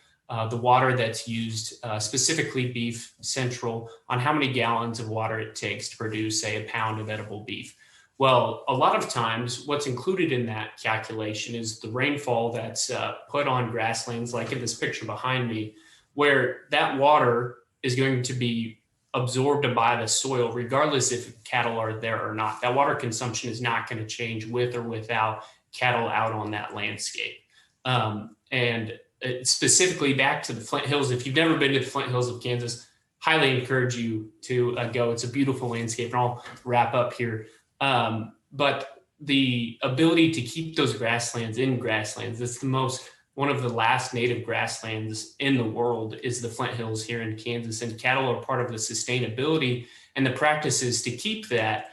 the water that's used, specifically Beef Central, on how many gallons of water it takes to produce, say, a pound of edible beef. Well, a lot of times what's included in that calculation is the rainfall that's put on grasslands, like in this picture behind me, where that water is going to be absorbed by the soil, regardless if cattle are there or not. That water consumption is not going to change with or without cattle out on that landscape. And specifically back to the Flint Hills, if you've never been to the Flint Hills of Kansas, highly encourage you to go. It's a beautiful landscape, and I'll wrap up here. But the ability to keep those grasslands in grasslands, it's one of the last native grasslands in the world is the Flint Hills here in Kansas, and cattle are part of the sustainability and the practices to keep that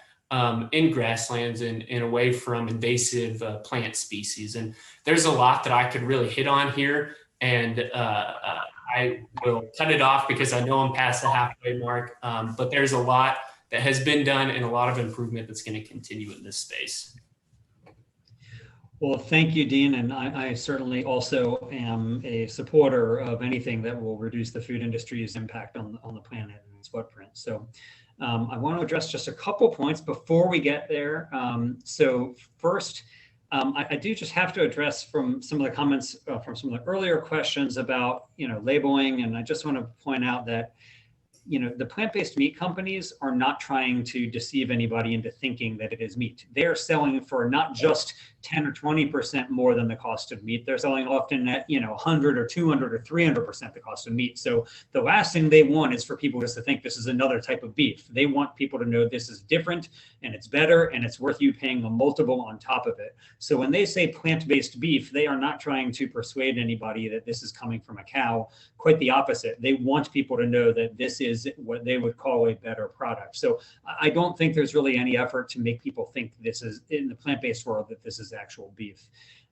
in grasslands and away from invasive plant species. And there's a lot that I could really hit on here, and I will cut it off because I know I'm past the halfway mark, but there's a lot that has been done and a lot of improvement that's going to continue in this space. Well, thank you, Dean. And I certainly also am a supporter of anything that will reduce the food industry's impact on the planet and its footprint. So I want to address just a couple points before we get there. So first, I do just have to address from some of the comments from some of the earlier questions about, labeling. And I just want to point out that the plant-based meat companies are not trying to deceive anybody into thinking that it is meat. They're selling for not just 10 or 20% more than the cost of meat. They're selling often at 100 or 200 or 300% the cost of meat. So the last thing they want is for people just to think this is another type of beef. They want people to know this is different and it's better and it's worth you paying a multiple on top of it. So when they say plant-based beef, they are not trying to persuade anybody that this is coming from a cow. Quite the opposite. They want people to know that this is what they would call a better product. So I don't think there's really any effort to make people think this is, in the plant-based world, that this is actual beef.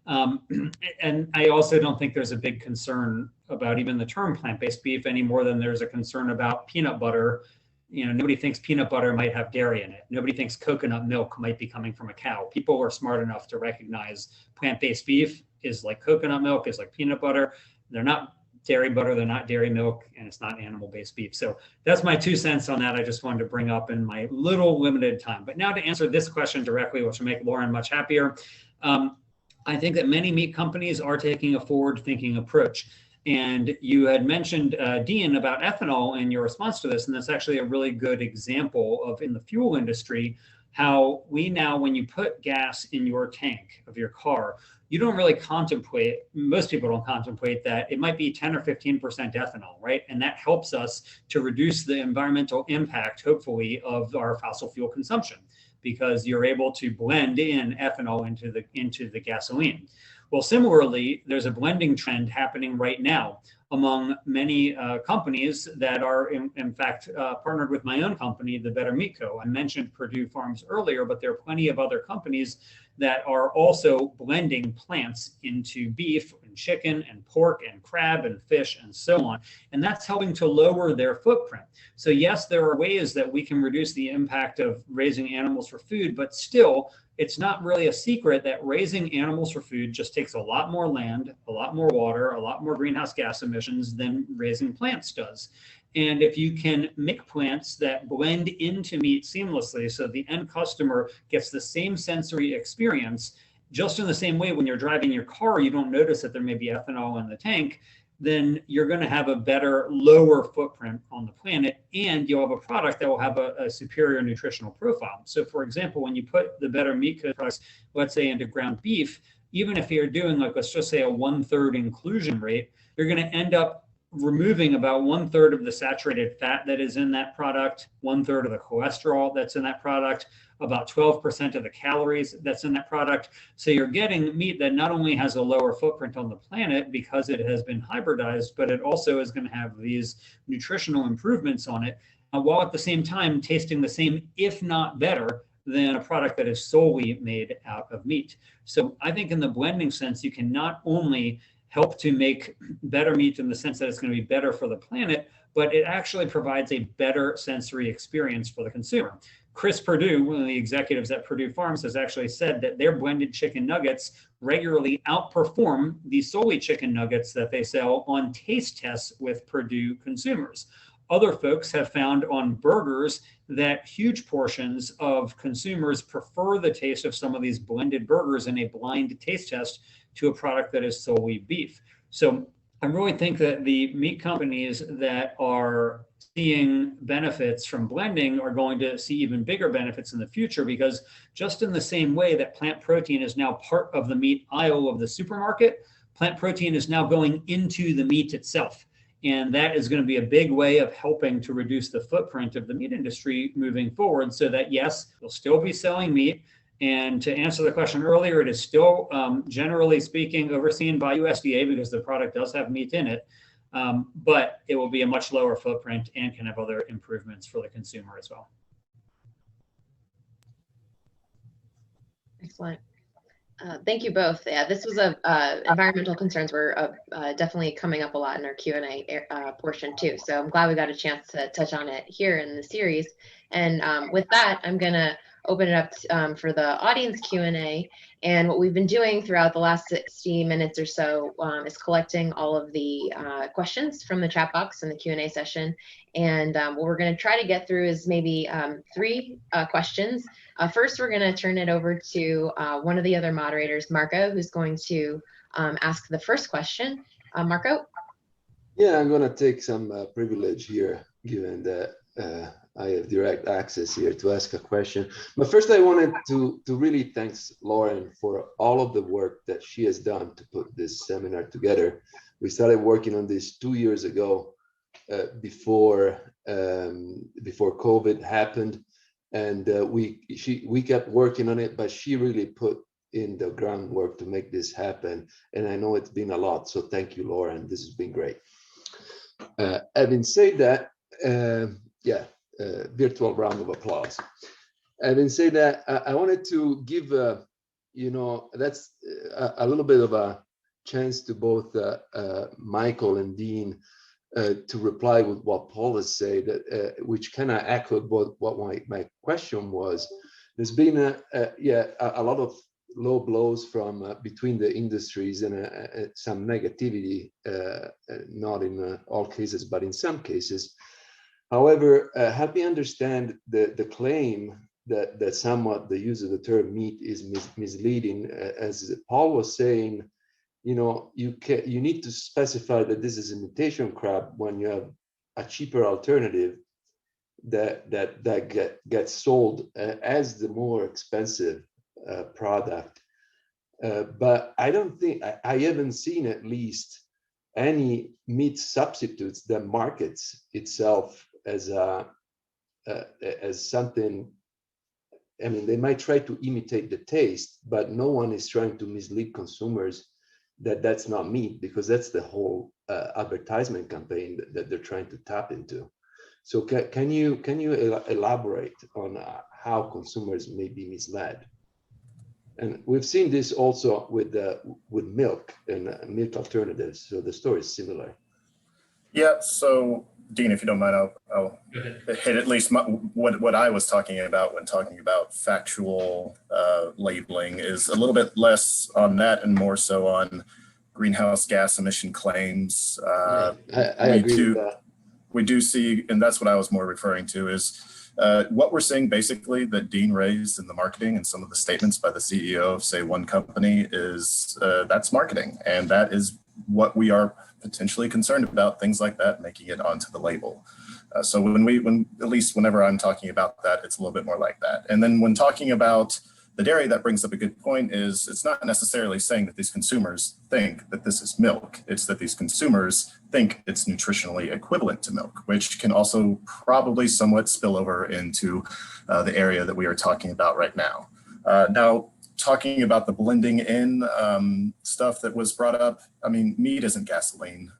And I also don't think there's a big concern about even the term plant-based beef any more than there's a concern about peanut butter. Nobody thinks peanut butter might have dairy in it. Nobody thinks coconut milk might be coming from a cow. People are smart enough to recognize plant-based beef is like coconut milk, is like peanut butter. They're not dairy butter, they're not dairy milk, and it's not animal-based beef. So that's my 2 cents on that. I just wanted to bring up in my little limited time. But now to answer this question directly, which will make Lauren much happier. I think that many meat companies are taking a forward-thinking approach. And you had mentioned, Dean, about ethanol in your response to this, and that's actually a really good example of, in the fuel industry, how we now, when you put gas in your tank of your car, you don't really contemplate, most people don't contemplate that it might be 10 or 15% ethanol, right? And that helps us to reduce the environmental impact, hopefully, of our fossil fuel consumption, because you're able to blend in ethanol into the gasoline. Well, similarly, there's a blending trend happening right now among many companies that are, in fact, partnered with my own company, the Better Meat Co. I mentioned Purdue Farms earlier, but there are plenty of other companies that are also blending plants into beef and chicken and pork and crab and fish and so on. And that's helping to lower their footprint. So yes, there are ways that we can reduce the impact of raising animals for food, but still, it's not really a secret that raising animals for food just takes a lot more land, a lot more water, a lot more greenhouse gas emissions than raising plants does. And if you can make plants that blend into meat seamlessly so the end customer gets the same sensory experience, just in the same way when you're driving your car, you don't notice that there may be ethanol in the tank, then you're going to have a better, lower footprint on the planet, and you'll have a product that will have a superior nutritional profile. So for example, when you put the Better Meat Co products, let's say into ground beef, even if you're doing like, let's just say a 1/3 inclusion rate, you're going to end up removing about 1/3 of the saturated fat that is in that product, 1/3 of the cholesterol that's in that product, about 12% of the calories that's in that product. So you're getting meat that not only has a lower footprint on the planet because it has been hybridized, but it also is going to have these nutritional improvements on it, while at the same time tasting the same, if not better, than a product that is solely made out of meat. So I think in the blending sense, you can not only help to make better meat in the sense that it's going to be better for the planet, but it actually provides a better sensory experience for the consumer. Chris Perdue, one of the executives at Perdue Farms, has actually said that their blended chicken nuggets regularly outperform the solely chicken nuggets that they sell on taste tests with Perdue consumers. Other folks have found on burgers that huge portions of consumers prefer the taste of some of these blended burgers in a blind taste test to a product that is solely beef. So I really think that the meat companies that are seeing benefits from blending are going to see even bigger benefits in the future, because just in the same way that plant protein is now part of the meat aisle of the supermarket, plant protein is now going into the meat itself. And that is going to be a big way of helping to reduce the footprint of the meat industry moving forward, so that yes, you'll still be selling meat. And to answer the question earlier, it is still generally speaking overseen by USDA because the product does have meat in it, but it will be a much lower footprint and can have other improvements for the consumer as well. Excellent. Thank you both. Yeah, this was environmental concerns were definitely coming up a lot in our Q&A portion too. So I'm glad we got a chance to touch on it here in the series. And with that, I'm going to open it up for the audience Q&A. And what we've been doing throughout the last 60 minutes or so is collecting all of the questions from the chat box in the Q&A session. And what we're going to try to get through is maybe 3 questions. First, we're going to turn it over to one of the other moderators, Marco, who's going to ask the first question. Marco? Yeah, I'm going to take some privilege here, given that I have direct access here to ask a question. But first, I wanted to really thank Lauren for all of the work that she has done to put this seminar together. We started working on this 2 years ago, before COVID happened, and we kept working on it. But she really put in the groundwork to make this happen, and I know it's been a lot. So thank you, Lauren. This has been great. Having said that, virtual round of applause. Having said that, I wanted to give, that's a little bit of a chance to both Michael and Dean to reply with what Paul has said, which kind of echoed what my question was. There's been a lot of low blows from between the industries and some negativity, not in all cases, but in some cases. However, help me understand the claim that somewhat the use of the term meat is misleading. As Paul was saying, you need to specify that this is imitation crab when you have a cheaper alternative that gets sold as the more expensive product. But I don't think I haven't seen at least any meat substitutes that markets itself as something. I mean, they might try to imitate the taste, but no one is trying to mislead consumers that that's not meat, because that's the whole advertisement campaign that they're trying to tap into. So can you elaborate on how consumers may be misled? And we've seen this also with milk and milk alternatives. So the story is similar. Yeah. So Dean, if you don't mind, I'll hit at least what I was talking about when talking about factual labeling is a little bit less on that and more so on greenhouse gas emission claims. I agree with that. We do see, and that's what I was more referring to, is what we're seeing basically that Dean raised in the marketing and some of the statements by the CEO of, say, one company is that's marketing. And that is what we are potentially concerned about, things like that, making it onto the label. So when at least whenever I'm talking about that, it's a little bit more like that. And then when talking about the dairy, that brings up a good point, is it's not necessarily saying that these consumers think that this is milk. It's that these consumers think it's nutritionally equivalent to milk, which can also probably somewhat spill over into the area that we are talking about right now. Now, talking about the blending in stuff that was brought up, I mean, meat isn't gasoline.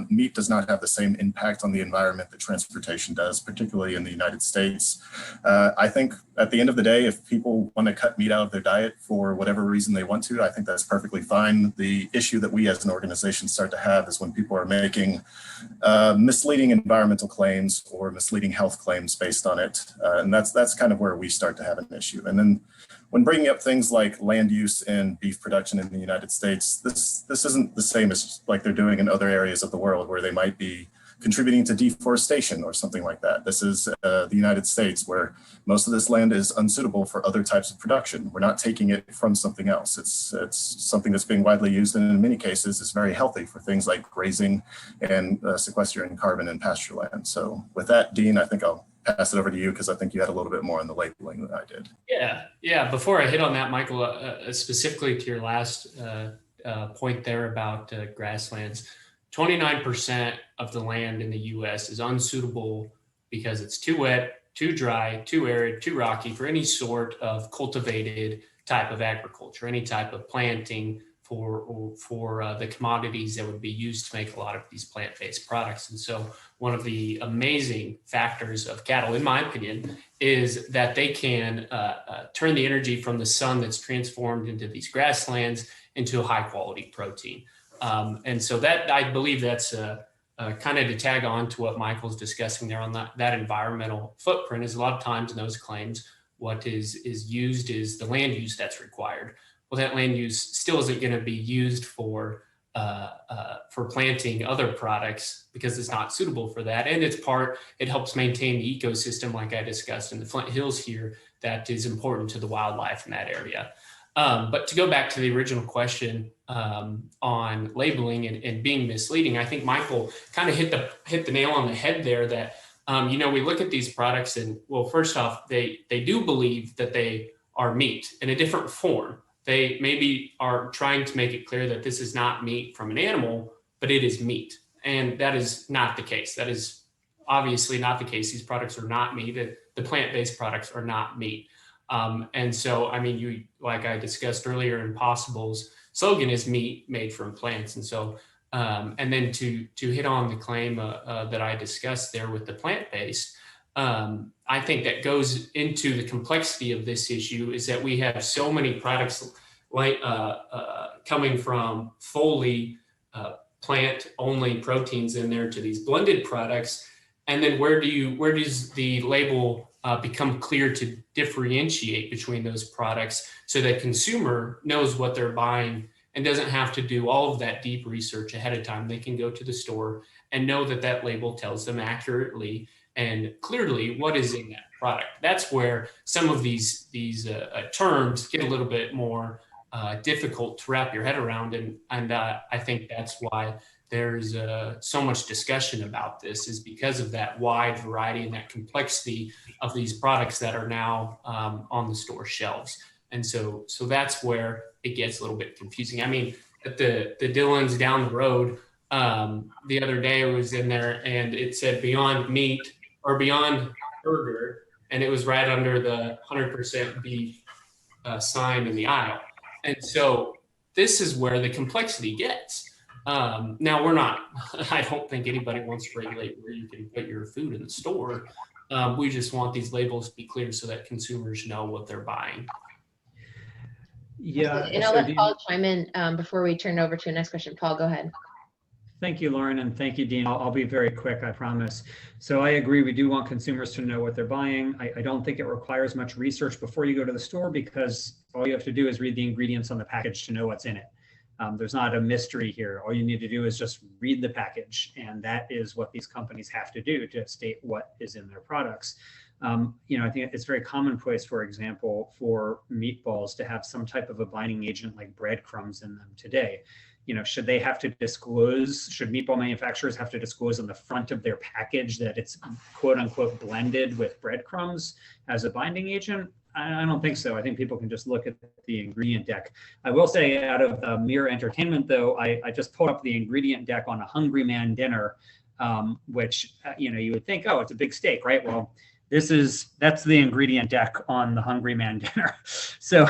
Meat does not have the same impact on the environment that transportation does, particularly in the United States. I think at the end of the day, if people want to cut meat out of their diet for whatever reason they want to, I think that's perfectly fine. The issue that we as an organization start to have is when people are making misleading environmental claims or misleading health claims based on it. And that's kind of where we start to have an issue. And then when bringing up things like land use and beef production in the United States, this isn't the same as like they're doing in other areas of the world where they might be contributing to deforestation or something like that. This is the United States, where most of this land is unsuitable for other types of production. We're not taking it from something else. It's something that's being widely used, and in many cases is very healthy for things like grazing and sequestering carbon in pasture land. So with that, Dean, I think I'll pass it over to you, because I think you had a little bit more on the labeling than I did. Yeah. Before I hit on that, Michael, specifically to your last point there about grasslands, 29% of the land in the U.S. is unsuitable because it's too wet, too dry, too arid, too rocky for any sort of cultivated type of agriculture, any type of planting for the commodities that would be used to make a lot of these plant-based products. And so one of the amazing factors of cattle, in my opinion, is that they can turn the energy from the sun that's transformed into these grasslands into a high quality protein. And so that, I believe that's kind of to tag on to what Michael's discussing there on that environmental footprint, is a lot of times in those claims, what is used is the land use that's required. Well, that land use still isn't going to be used for planting other products because it's not suitable for that. And it helps maintain the ecosystem, like I discussed in the Flint Hills here, that is important to the wildlife in that area. But to go back to the original question on labeling and being misleading, I think Michael kind of hit the nail on the head there, that we look at these products and, well, first off, they do believe that they are meat in a different form. They maybe are trying to make it clear that this is not meat from an animal, but it is meat. And that is not the case. That is obviously not the case. These products are not meat. The plant-based products are not meat. And so, I mean, like I discussed earlier, Impossible's slogan is meat made from plants. And so, and then to hit on the claim that I discussed there with the plant-based, I think that goes into the complexity of this issue, is that we have so many products like coming from fully plant-only proteins in there to these blended products. And then where does the label become clear to differentiate between those products so that consumer knows what they're buying and doesn't have to do all of that deep research ahead of time? They can go to the store and know that that label tells them accurately and clearly what is in that product. That's where some of these terms get a little bit more difficult to wrap your head around. And I think that's why there's so much discussion about this, is because of that wide variety and that complexity of these products that are now on the store shelves. And so that's where it gets a little bit confusing. I mean, at the Dillon's down the road, the other day I was in there and it said Beyond Meat or Beyond Burger, and it was right under the 100% beef sign in the aisle. And so this is where the complexity gets. Now I don't think anybody wants to regulate where you can put your food in the store. We just want these labels to be clear so that consumers know what they're buying. Yeah, And I'll so let Paul chime in before we turn over to the next question. Paul, go ahead. thank you, Lauren, and thank you, Dean. I'll be very quick, I promise. So I agree, we do want consumers to know what they're buying. I don't think it requires much research before you go to the store, because all you have to do is read the ingredients on the package to know what's in it. There's not a mystery here. All you need to do is just read the package, and that is what these companies have to do to state what is in their products. I think it's very commonplace, for example, for meatballs to have some type of a binding agent like breadcrumbs in them today. Should they have to disclose, should meatball manufacturers have to disclose on the front of their package that it's quote unquote blended with breadcrumbs as a binding agent? I don't think so. I think people can just look at the ingredient deck. I will say, out of mere entertainment though, I just pulled up the ingredient deck on a Hungry Man dinner, which, you would think, oh, it's a big steak, right? Well, that's the ingredient deck on the Hungry Man dinner. So,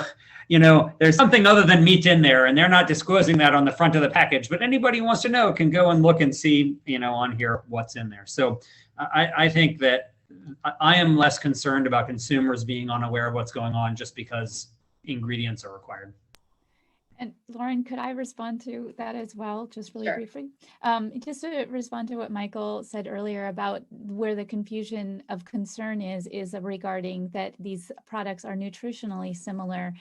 there's something other than meat in there, and they're not disclosing that on the front of the package, but anybody who wants to know can go and look and see, on here what's in there. So I think that I am less concerned about consumers being unaware of what's going on just because ingredients are required. And Lauren, could I respond to that as well, just really Sure. briefly? Just to respond to what Michael said earlier about where the confusion of concern is regarding that these products are nutritionally similar.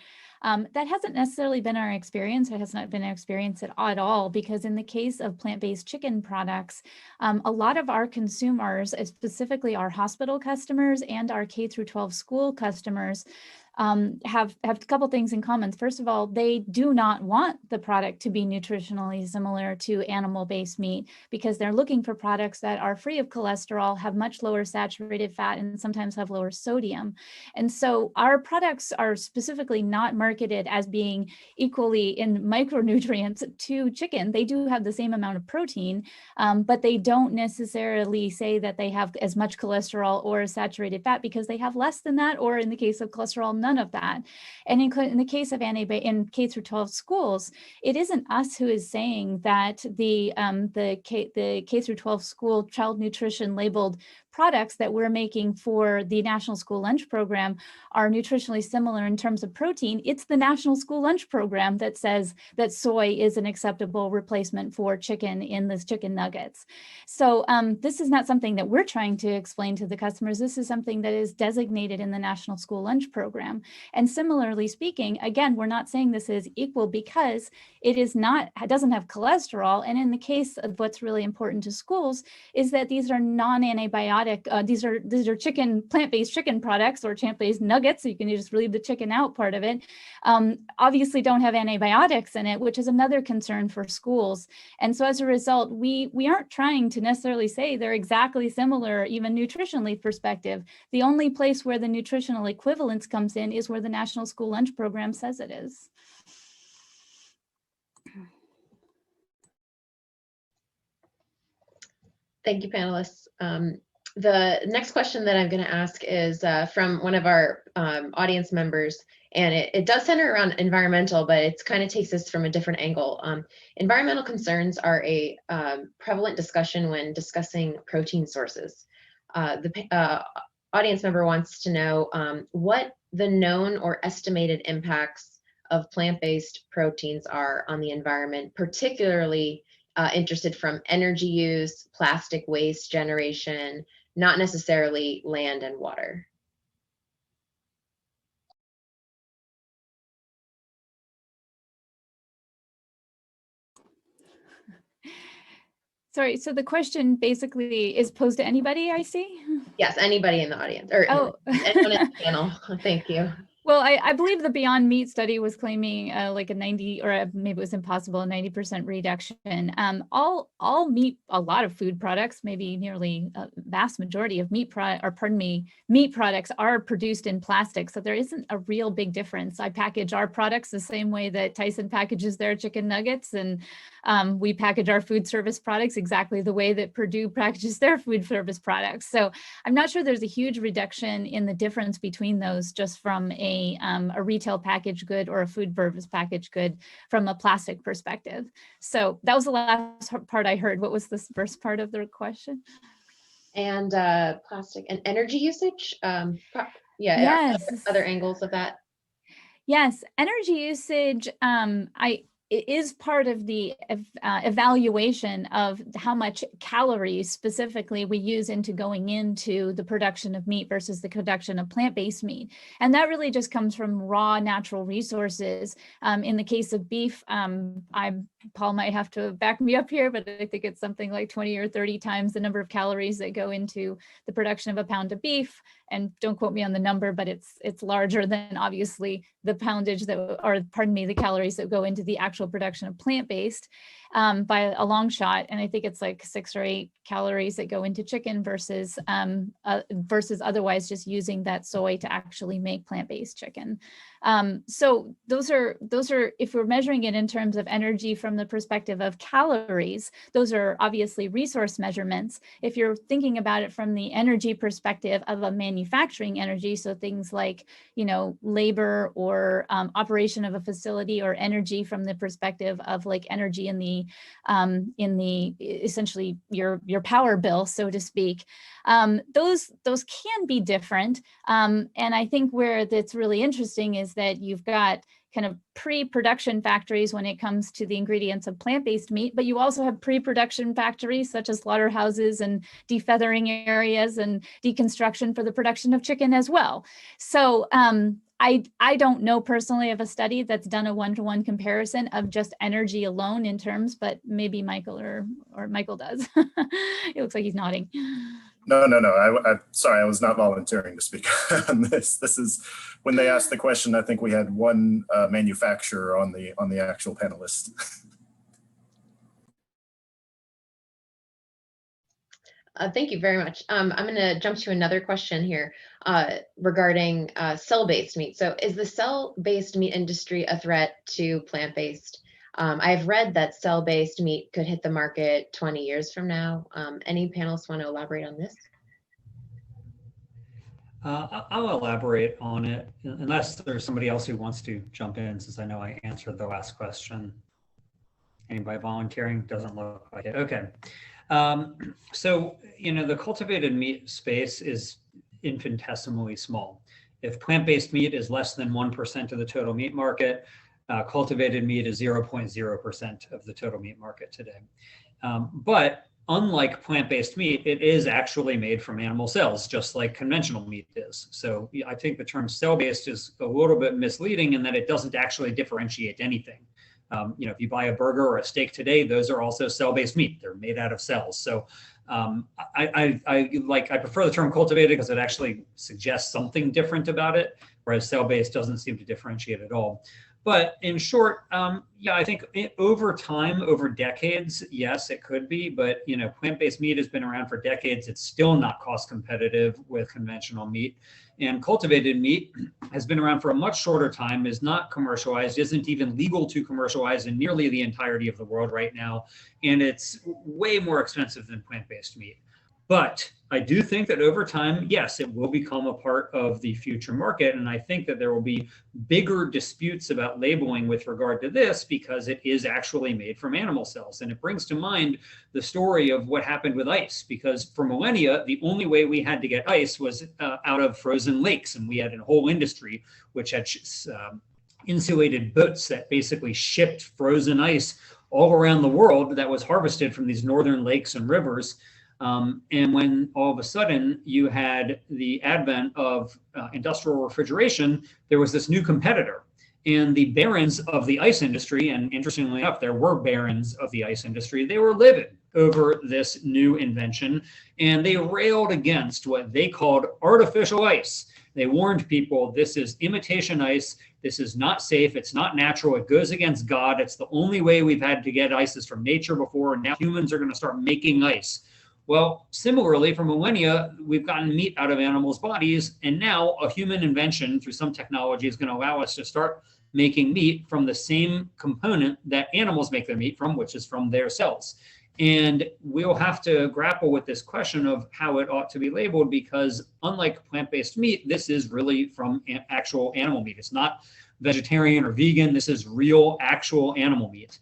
That hasn't necessarily been our experience. It has not been our experience at all, because in the case of plant-based chicken products, a lot of our consumers, specifically our hospital customers and our K through 12 school customers, have a couple things in common. First of all, they do not want the product to be nutritionally similar to animal-based meat, because they're looking for products that are free of cholesterol, have much lower saturated fat, and sometimes have lower sodium. And so our products are specifically not marketed as being equally in micronutrients to chicken. They do have the same amount of protein, but they don't necessarily say that they have as much cholesterol or saturated fat, because they have less than that, or in the case of cholesterol, none of that. And in the case of in K through 12 schools, it isn't us who is saying that the K through 12 school child nutrition labeled products that we're making for the National School Lunch Program are nutritionally similar in terms of protein. It's the National School Lunch Program that says that soy is an acceptable replacement for chicken in this chicken nuggets. So this is not something that we're trying to explain to the customers. This is something that is designated in the National School Lunch Program. And similarly speaking, again, we're not saying this is equal, because it doesn't have cholesterol. And in the case of what's really important to schools is that these are non-antibiotic. These are plant-based chicken products, or plant-based nuggets. So you can just leave the chicken out part of it. Obviously don't have antibiotics in it, which is another concern for schools. And so as a result, we aren't trying to necessarily say they're exactly similar, even nutritionally perspective. The only place where the nutritional equivalence comes in is where the National School Lunch Program says it is. Thank you, panelists. The next question that I'm going to ask is from one of our audience members, and it does center around environmental, but it kind of takes us from a different angle. Environmental concerns are a prevalent discussion when discussing protein sources. The audience member wants to know what the known or estimated impacts of plant-based proteins are on the environment, particularly interested from energy use, plastic waste generation, not necessarily land and water. Sorry, so the question basically is posed to anybody, I see? Yes, anybody in the audience, or anyone in the panel. Thank you. Well, I believe the Beyond Meat study was claiming like a 90, or maybe it was impossible, a 90% reduction. All meat, a lot of food products, maybe nearly a vast majority of meat products are produced in plastic. So there isn't a real big difference. I package our products the same way that Tyson packages their chicken nuggets, and we package our food service products exactly the way that Purdue packages their food service products. So I'm not sure there's a huge reduction in the difference between those just from a retail packaged good or a food service packaged good from a plastic perspective. So that was the last part I heard. What was the first part of the question? And plastic and energy usage. Yeah. Yes. Other angles of that. Yes, energy usage is part of the evaluation of how much calories specifically we use into going into the production of meat versus the production of plant-based meat. And that really just comes from raw natural resources. In the case of beef, Paul might have to back me up here, but I think it's something like 20 or 30 times the number of calories that go into the production of a pound of beef. And don't quote me on the number, but it's larger than obviously the poundage the calories that go into the actual production of plant-based by a long shot. And I think it's like 6 or 8 calories that go into chicken versus otherwise just using that soy to actually make plant-based chicken. So those are, if we're measuring it in terms of energy from the perspective of calories, those are obviously resource measurements. If you're thinking about it from the energy perspective of a manufacturing energy, so things like, labor or operation of a facility, or energy from the perspective of like energy in the essentially your power bill, so to speak, those can be different. And I think where that's really interesting is that you've got kind of pre-production factories when it comes to the ingredients of plant-based meat, but you also have pre-production factories such as slaughterhouses and defeathering areas and deconstruction for the production of chicken as well. So I don't know personally of a study that's done a one-to-one comparison of just energy alone in terms, but maybe Michael or Michael does. It looks like he's nodding. No. I'm sorry, I was not volunteering to speak on this. This is when they asked the question. I think we had one manufacturer on the actual panelist. Thank you very much. I'm going to jump to another question here regarding cell-based meat. So is the cell-based meat industry a threat to plant-based? I've read that cell-based meat could hit the market 20 years from now. Any panelists want to elaborate on this? I'll elaborate on it, unless there's somebody else who wants to jump in, since I know I answered the last question. Anybody volunteering? Doesn't look like it. Okay. So, the cultivated meat space is infinitesimally small. If plant-based meat is less than 1% of the total meat market, cultivated meat is 0.0% of the total meat market today. But unlike plant-based meat, it is actually made from animal cells, just like conventional meat is. So I think the term cell-based is a little bit misleading in that it doesn't actually differentiate anything. If you buy a burger or a steak today, those are also cell-based meat. They're made out of cells. So I prefer the term cultivated because it actually suggests something different about it, whereas cell-based doesn't seem to differentiate at all. But in short, I think over time, over decades, yes, it could be. But plant-based meat has been around for decades. It's still not cost competitive with conventional meat. And cultivated meat has been around for a much shorter time, is not commercialized, isn't even legal to commercialize in nearly the entirety of the world right now. And it's way more expensive than plant-based meat. But I do think that over time, yes, it will become a part of the future market. And I think that there will be bigger disputes about labeling with regard to this because it is actually made from animal cells. And it brings to mind the story of what happened with ice, because for millennia, the only way we had to get ice was out of frozen lakes. And we had a whole industry which had insulated boats that basically shipped frozen ice all around the world that was harvested from these northern lakes and rivers. And when all of a sudden you had the advent of industrial refrigeration, there was this new competitor. And the barons of the ice industry, and interestingly enough, there were barons of the ice industry, they were livid over this new invention. And they railed against what they called artificial ice. They warned people, this is imitation ice. This is not safe. It's not natural. It goes against God. It's the only way we've had to get ice is from nature before. And now humans are going to start making ice. Well, similarly, for millennia, we've gotten meat out of animals' bodies, and now a human invention through some technology is going to allow us to start making meat from the same component that animals make their meat from, which is from their cells. And we'll have to grapple with this question of how it ought to be labeled, because unlike plant-based meat, this is really from actual animal meat. It's not vegetarian or vegan. This is real, actual animal meat.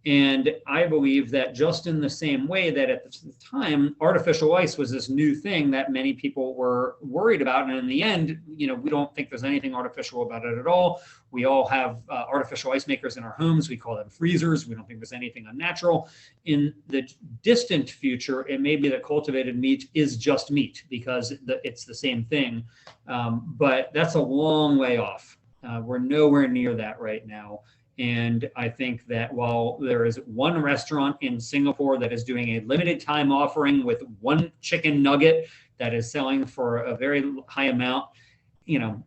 And I believe that just in the same way that at the time, artificial ice was this new thing that many people were worried about. And in the end, we don't think there's anything artificial about it at all. We all have artificial ice makers in our homes. We call them freezers. We don't think there's anything unnatural. In the distant future, it may be that cultivated meat is just meat because it's the same thing. But that's a long way off. We're nowhere near that right now. And I think that while there is one restaurant in Singapore that is doing a limited time offering with one chicken nugget that is selling for a very high amount,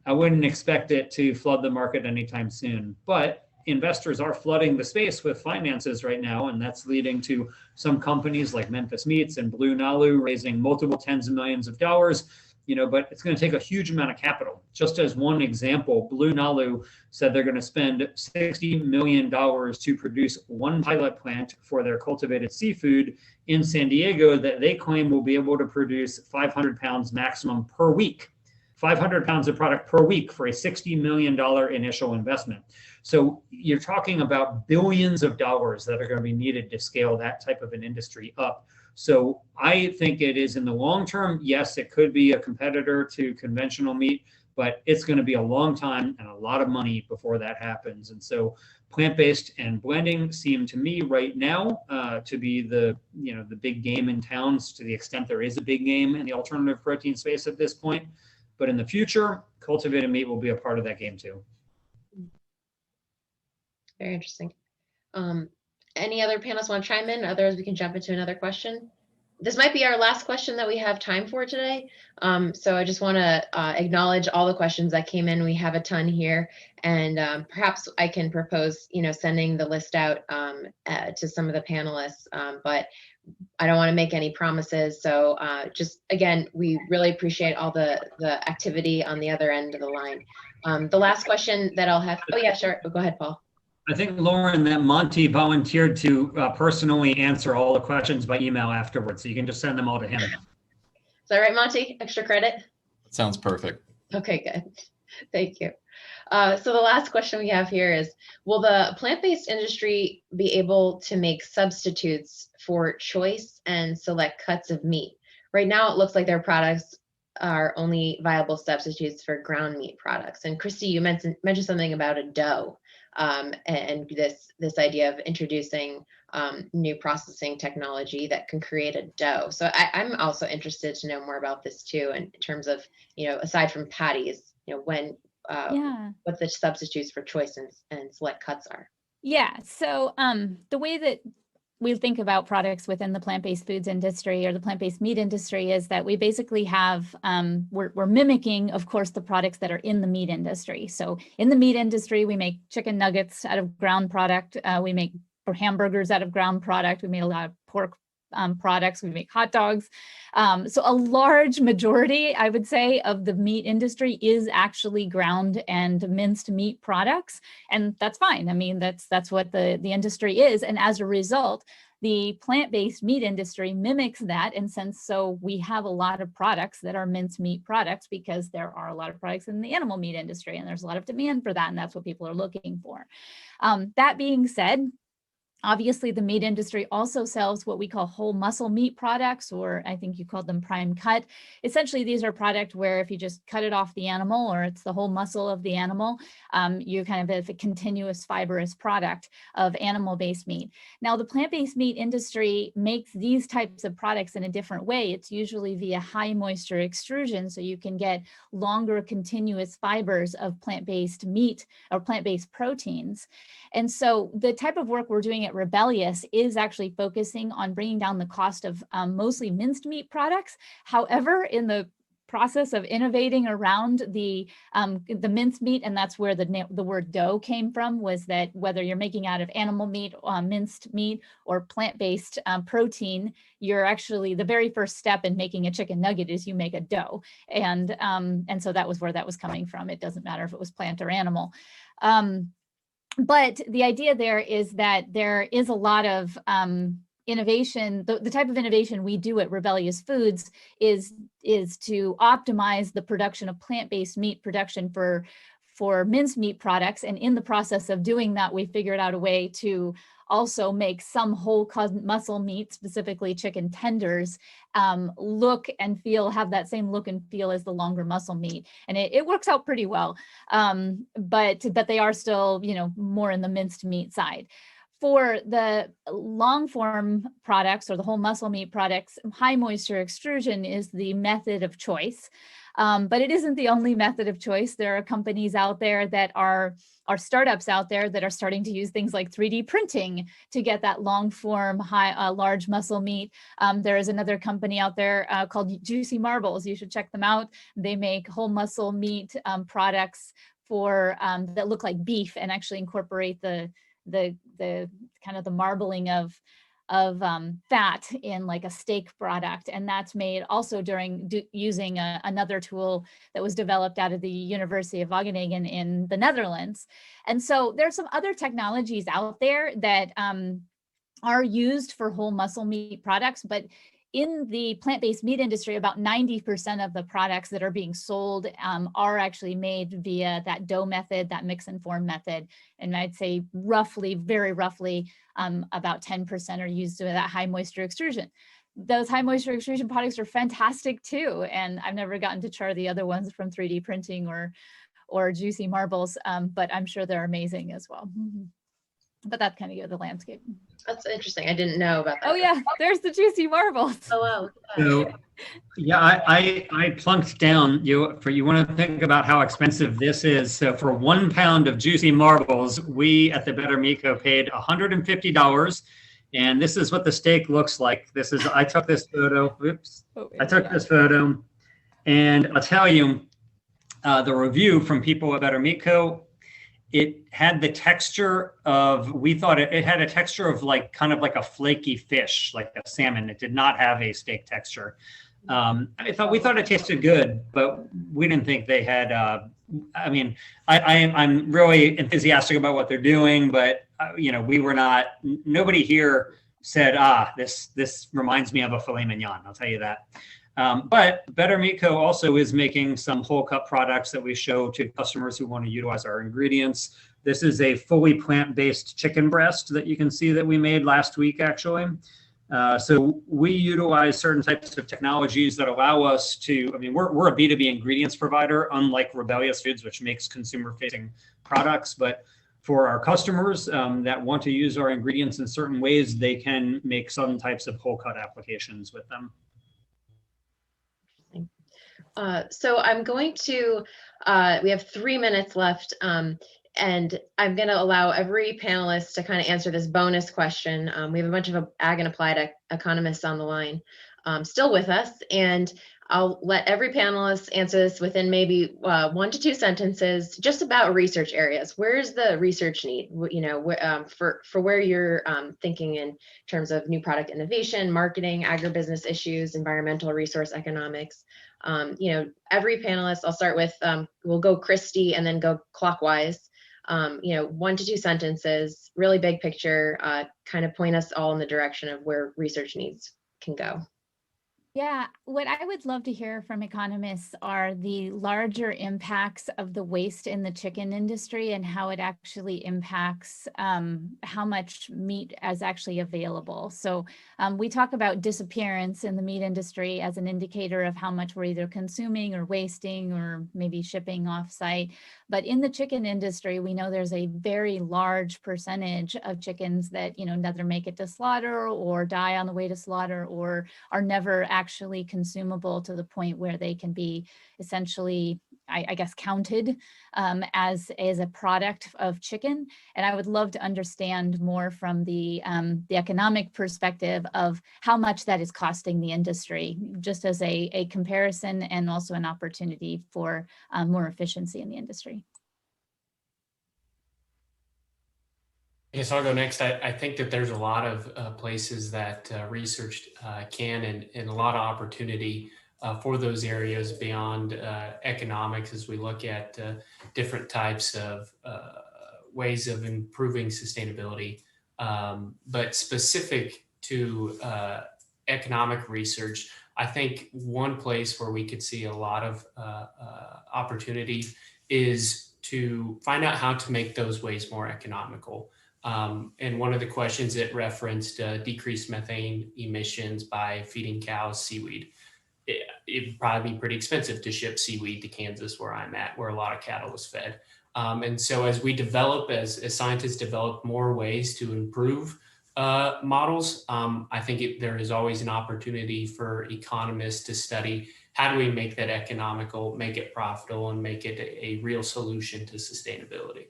I wouldn't expect it to flood the market anytime soon. But investors are flooding the space with finances right now, and that's leading to some companies like Memphis Meats and Blue Nalu raising multiple tens of millions of dollars. But it's going to take a huge amount of capital. Just as one example, Blue Nalu said they're going to spend $60 million to produce one pilot plant for their cultivated seafood in San Diego that they claim will be able to produce 500 pounds maximum per week. 500 pounds of product per week for a $60 million initial investment. So you're talking about billions of dollars that are going to be needed to scale that type of an industry up. So I think it is in the long term, yes, it could be a competitor to conventional meat, but it's going to be a long time and a lot of money before that happens. And so plant-based and blending seem to me right now to be the big game in towns, to the extent there is a big game in the alternative protein space at this point. But in the future, cultivated meat will be a part of that game too. Very interesting. Any other panelists want to chime in? Otherwise, we can jump into another question. This might be our last question that we have time for today. So I just want to acknowledge all the questions that came in. We have a ton here, and perhaps I can propose, sending the list out to some of the panelists, but I don't want to make any promises. So just again, we really appreciate all the activity on the other end of the line. The last question that I'll have, oh yeah, sure, go ahead, Paul. I think, Lauren, that Monty volunteered to personally answer all the questions by email afterwards, so you can just send them all to him. Is that right, Monty? Extra credit? Sounds perfect. Okay, good. Thank you. So the last question we have here is, will the plant-based industry be able to make substitutes for choice and select cuts of meat? Right now, it looks like their products are only viable substitutes for ground meat products. And Christy, you mentioned something about a dough. And this idea of introducing new processing technology that can create a dough. So I'm also interested to know more about this too, in terms of, aside from patties, what the substitutes for choice and select cuts are. Yeah. So the way that we think about products within the plant-based foods industry or the plant-based meat industry is that we basically have, we're mimicking, of course, the products that are in the meat industry. So in the meat industry, we make chicken nuggets out of ground product. We make hamburgers out of ground product. We made a lot of pork products. We make hot dogs. So a large majority, I would say, of the meat industry is actually ground and minced meat products. And that's fine. I mean, that's what the industry is. And as a result, the plant-based meat industry mimics that. And since so we have a lot of products that are minced meat products because there are a lot of products in the animal meat industry and there's a lot of demand for that. And that's what people are looking for. That being said, obviously, the meat industry also sells what we call whole muscle meat products, or I think you called them prime cut. Essentially, these are products where if you just cut it off the animal or it's the whole muscle of the animal, you kind of have a continuous fibrous product of animal-based meat. Now, the plant-based meat industry makes these types of products in a different way. It's usually via high moisture extrusion, so you can get longer continuous fibers of plant-based meat or plant-based proteins. And so the type of work we're doing at Rebellious is actually focusing on bringing down the cost of mostly minced meat products. However, in the process of innovating around the minced meat, and that's where the word dough came from, was that whether you're making out of animal meat, minced meat, or plant-based protein, you're actually, the very first step in making a chicken nugget is you make a dough. And so that was where that was coming from. It doesn't matter if it was plant or animal. But the idea there is that there is a lot of innovation. The type of innovation we do at Rebellious Foods is to optimize the production of plant-based meat production for for mincemeat products. And in the process of doing that, we figured out a way to also make some whole muscle meat, specifically chicken tenders, look and feel, have that same look and feel as the longer muscle meat. And it works out pretty well. But they are still, more in the minced meat side. For the long form products or the whole muscle meat products, high moisture extrusion is the method of choice. But it isn't the only method of choice. There are companies out there that are startups out there that are starting to use things like 3D printing to get that long form, large muscle meat. There is another company out there called Juicy Marbles. You should check them out. They make whole muscle meat products for that look like beef and actually incorporate the kind of the marbling of fat in like a steak product. And that's made also using another tool that was developed out of the University of Wageningen in the Netherlands. And so there's some other technologies out there that are used for whole muscle meat products, but in the plant-based meat industry, about 90% of the products that are being sold are actually made via that dough method, that mix and form method. And I'd say roughly, very roughly, about 10% are used with that high moisture extrusion. Those high moisture extrusion products are fantastic too. And I've never gotten to try the other ones from 3D printing or Juicy Marbles, but I'm sure they're amazing as well. But that's kind of the landscape. That's interesting. I didn't know about that. Oh yeah, there's the Juicy Marbles. Oh wow. So, yeah, I plunked down. You want to think about how expensive this is. So for 1 pound of Juicy Marbles, we at the Better Meat Co. paid $150, and this is what the steak looks like. I took this photo. Oops, I took this photo, and I'll tell you, the review from people at Better Meat Co. It had the texture of, we thought it had a texture of like kind of like a flaky fish, like a salmon. It did not have a steak texture. We thought it tasted good, but we didn't think they had. I'm really enthusiastic about what they're doing, but we were not. Nobody here said, this reminds me of a filet mignon. I'll tell you that. But Better Meat Co. also is making some whole cut products that we show to customers who want to utilize our ingredients. This is a fully plant-based chicken breast that you can see that we made last week, actually. So we utilize certain types of technologies that allow us to, we're a B2B ingredients provider, unlike Rebellious Foods, which makes consumer-facing products. But for our customers that want to use our ingredients in certain ways, they can make some types of whole cut applications with them. So I'm going to, we have 3 minutes left, and I'm going to allow every panelist to kind of answer this bonus question. We have a bunch of ag and applied economists on the line still with us, and I'll let every panelist answer this within maybe 1 to 2 sentences, just about research areas. Where's the research need? For where you're thinking in terms of new product innovation, marketing, agribusiness issues, environmental resource economics. Every panelist, I'll start with, we'll go Christy and then go clockwise. 1 to 2 sentences, really big picture, kind of point us all in the direction of where research needs can go. Yeah, what I would love to hear from economists are the larger impacts of the waste in the chicken industry and how it actually impacts how much meat is actually available. So we talk about disappearance in the meat industry as an indicator of how much we're either consuming or wasting or maybe shipping off-site. But in the chicken industry, we know there's a very large percentage of chickens that, neither make it to slaughter or die on the way to slaughter or are never actually consumable to the point where they can be essentially, I guess, counted as a product of chicken. And I would love to understand more from the economic perspective of how much that is costing the industry, just as a comparison and also an opportunity for more efficiency in the industry. Yes, I'll go next. I think that there's a lot of places that research can and a lot of opportunity for those areas beyond economics as we look at different types of ways of improving sustainability. But specific to economic research, I think one place where we could see a lot of opportunity is to find out how to make those ways more economical. And one of the questions it referenced decreased methane emissions by feeding cows seaweed. It'd probably be pretty expensive to ship seaweed to Kansas, where I'm at, where a lot of cattle is fed. And so as we develop, as scientists develop more ways to improve models, I think there is always an opportunity for economists to study how do we make that economical, make it profitable, and make it a real solution to sustainability.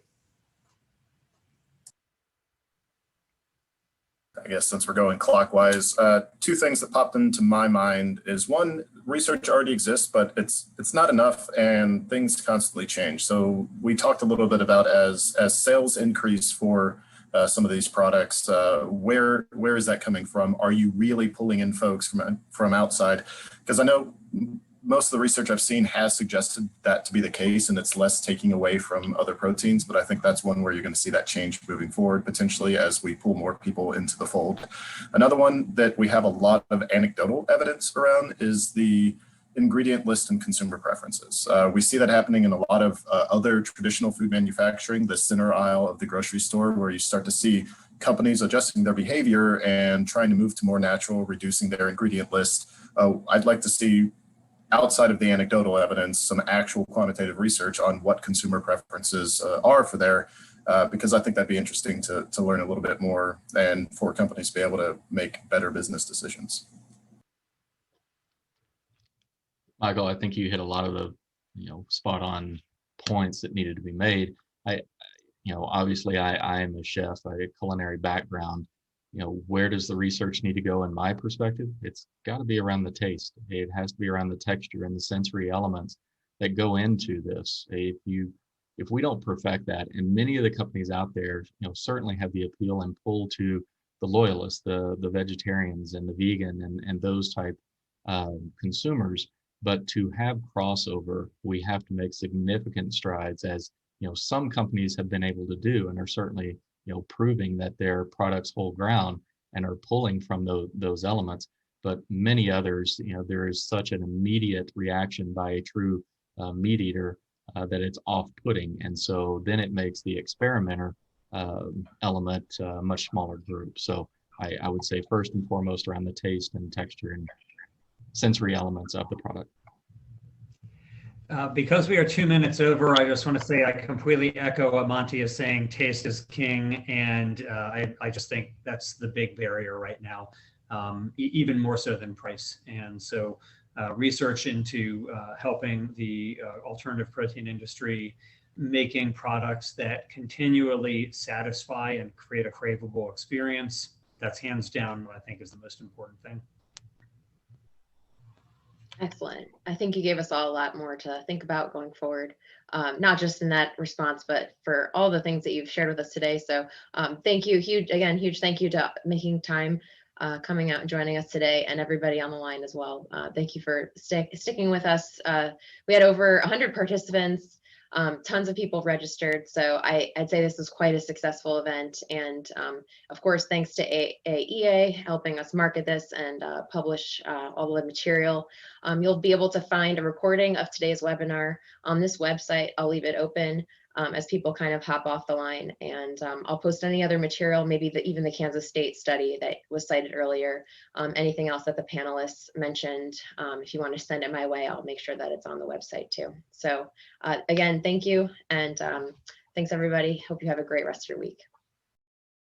I guess since we're going clockwise, two things that popped into my mind is one, research already exists, but it's not enough and things constantly change. So we talked a little bit about as sales increase for some of these products, where is that coming from? Are you really pulling in folks from outside? Because I know most of the research I've seen has suggested that to be the case, and it's less taking away from other proteins, but I think that's one where you're going to see that change moving forward, potentially as we pull more people into the fold. Another one that we have a lot of anecdotal evidence around is the ingredient list and consumer preferences. We see that happening in a lot of other traditional food manufacturing, the center aisle of the grocery store, where you start to see companies adjusting their behavior and trying to move to more natural, reducing their ingredient list. I'd like to see, outside of the anecdotal evidence, some actual quantitative research on what consumer preferences are for there, because I think that'd be interesting to learn a little bit more and for companies to be able to make better business decisions. Michael, I think you hit a lot of the, spot on points that needed to be made. Obviously I am a chef, I have a culinary background. Where does the research need to go in my perspective? It's got to be around the taste. It has to be around the texture and the sensory elements that go into this. If we don't perfect that, and many of the companies out there, certainly have the appeal and pull to the loyalists, the vegetarians and the vegan and those type consumers, but to have crossover, we have to make significant strides, as some companies have been able to do and are certainly proving that their products hold ground and are pulling from those elements. But many others, there is such an immediate reaction by a true meat eater that it's off-putting. And so then it makes the experimenter element a much smaller group. So I would say first and foremost around the taste and texture and sensory elements of the product. Because we are 2 minutes over, I just want to say I completely echo what Monty is saying. Taste is king, and I just think that's the big barrier right now, even more so than price. And so research into helping the alternative protein industry, making products that continually satisfy and create a craveable experience, that's hands down what I think is the most important thing. Excellent. I think you gave us all a lot more to think about going forward, not just in that response, but for all the things that you've shared with us today. So thank you. Huge thank you to making time, coming out and joining us today, and everybody on the line as well. Thank you for sticking with us. We had over 100 participants, tons of people registered. So I'd say this is quite a successful event. And of course, thanks to AEA helping us market this and publish all the material. You'll be able to find a recording of today's webinar on this website. I'll leave it open as people kind of hop off the line, and I'll post any other material, maybe even the Kansas State study that was cited earlier, anything else that the panelists mentioned. If you want to send it my way, I'll make sure that it's on the website too. So again, thank you, and thanks everybody. Hope you have a great rest of your week.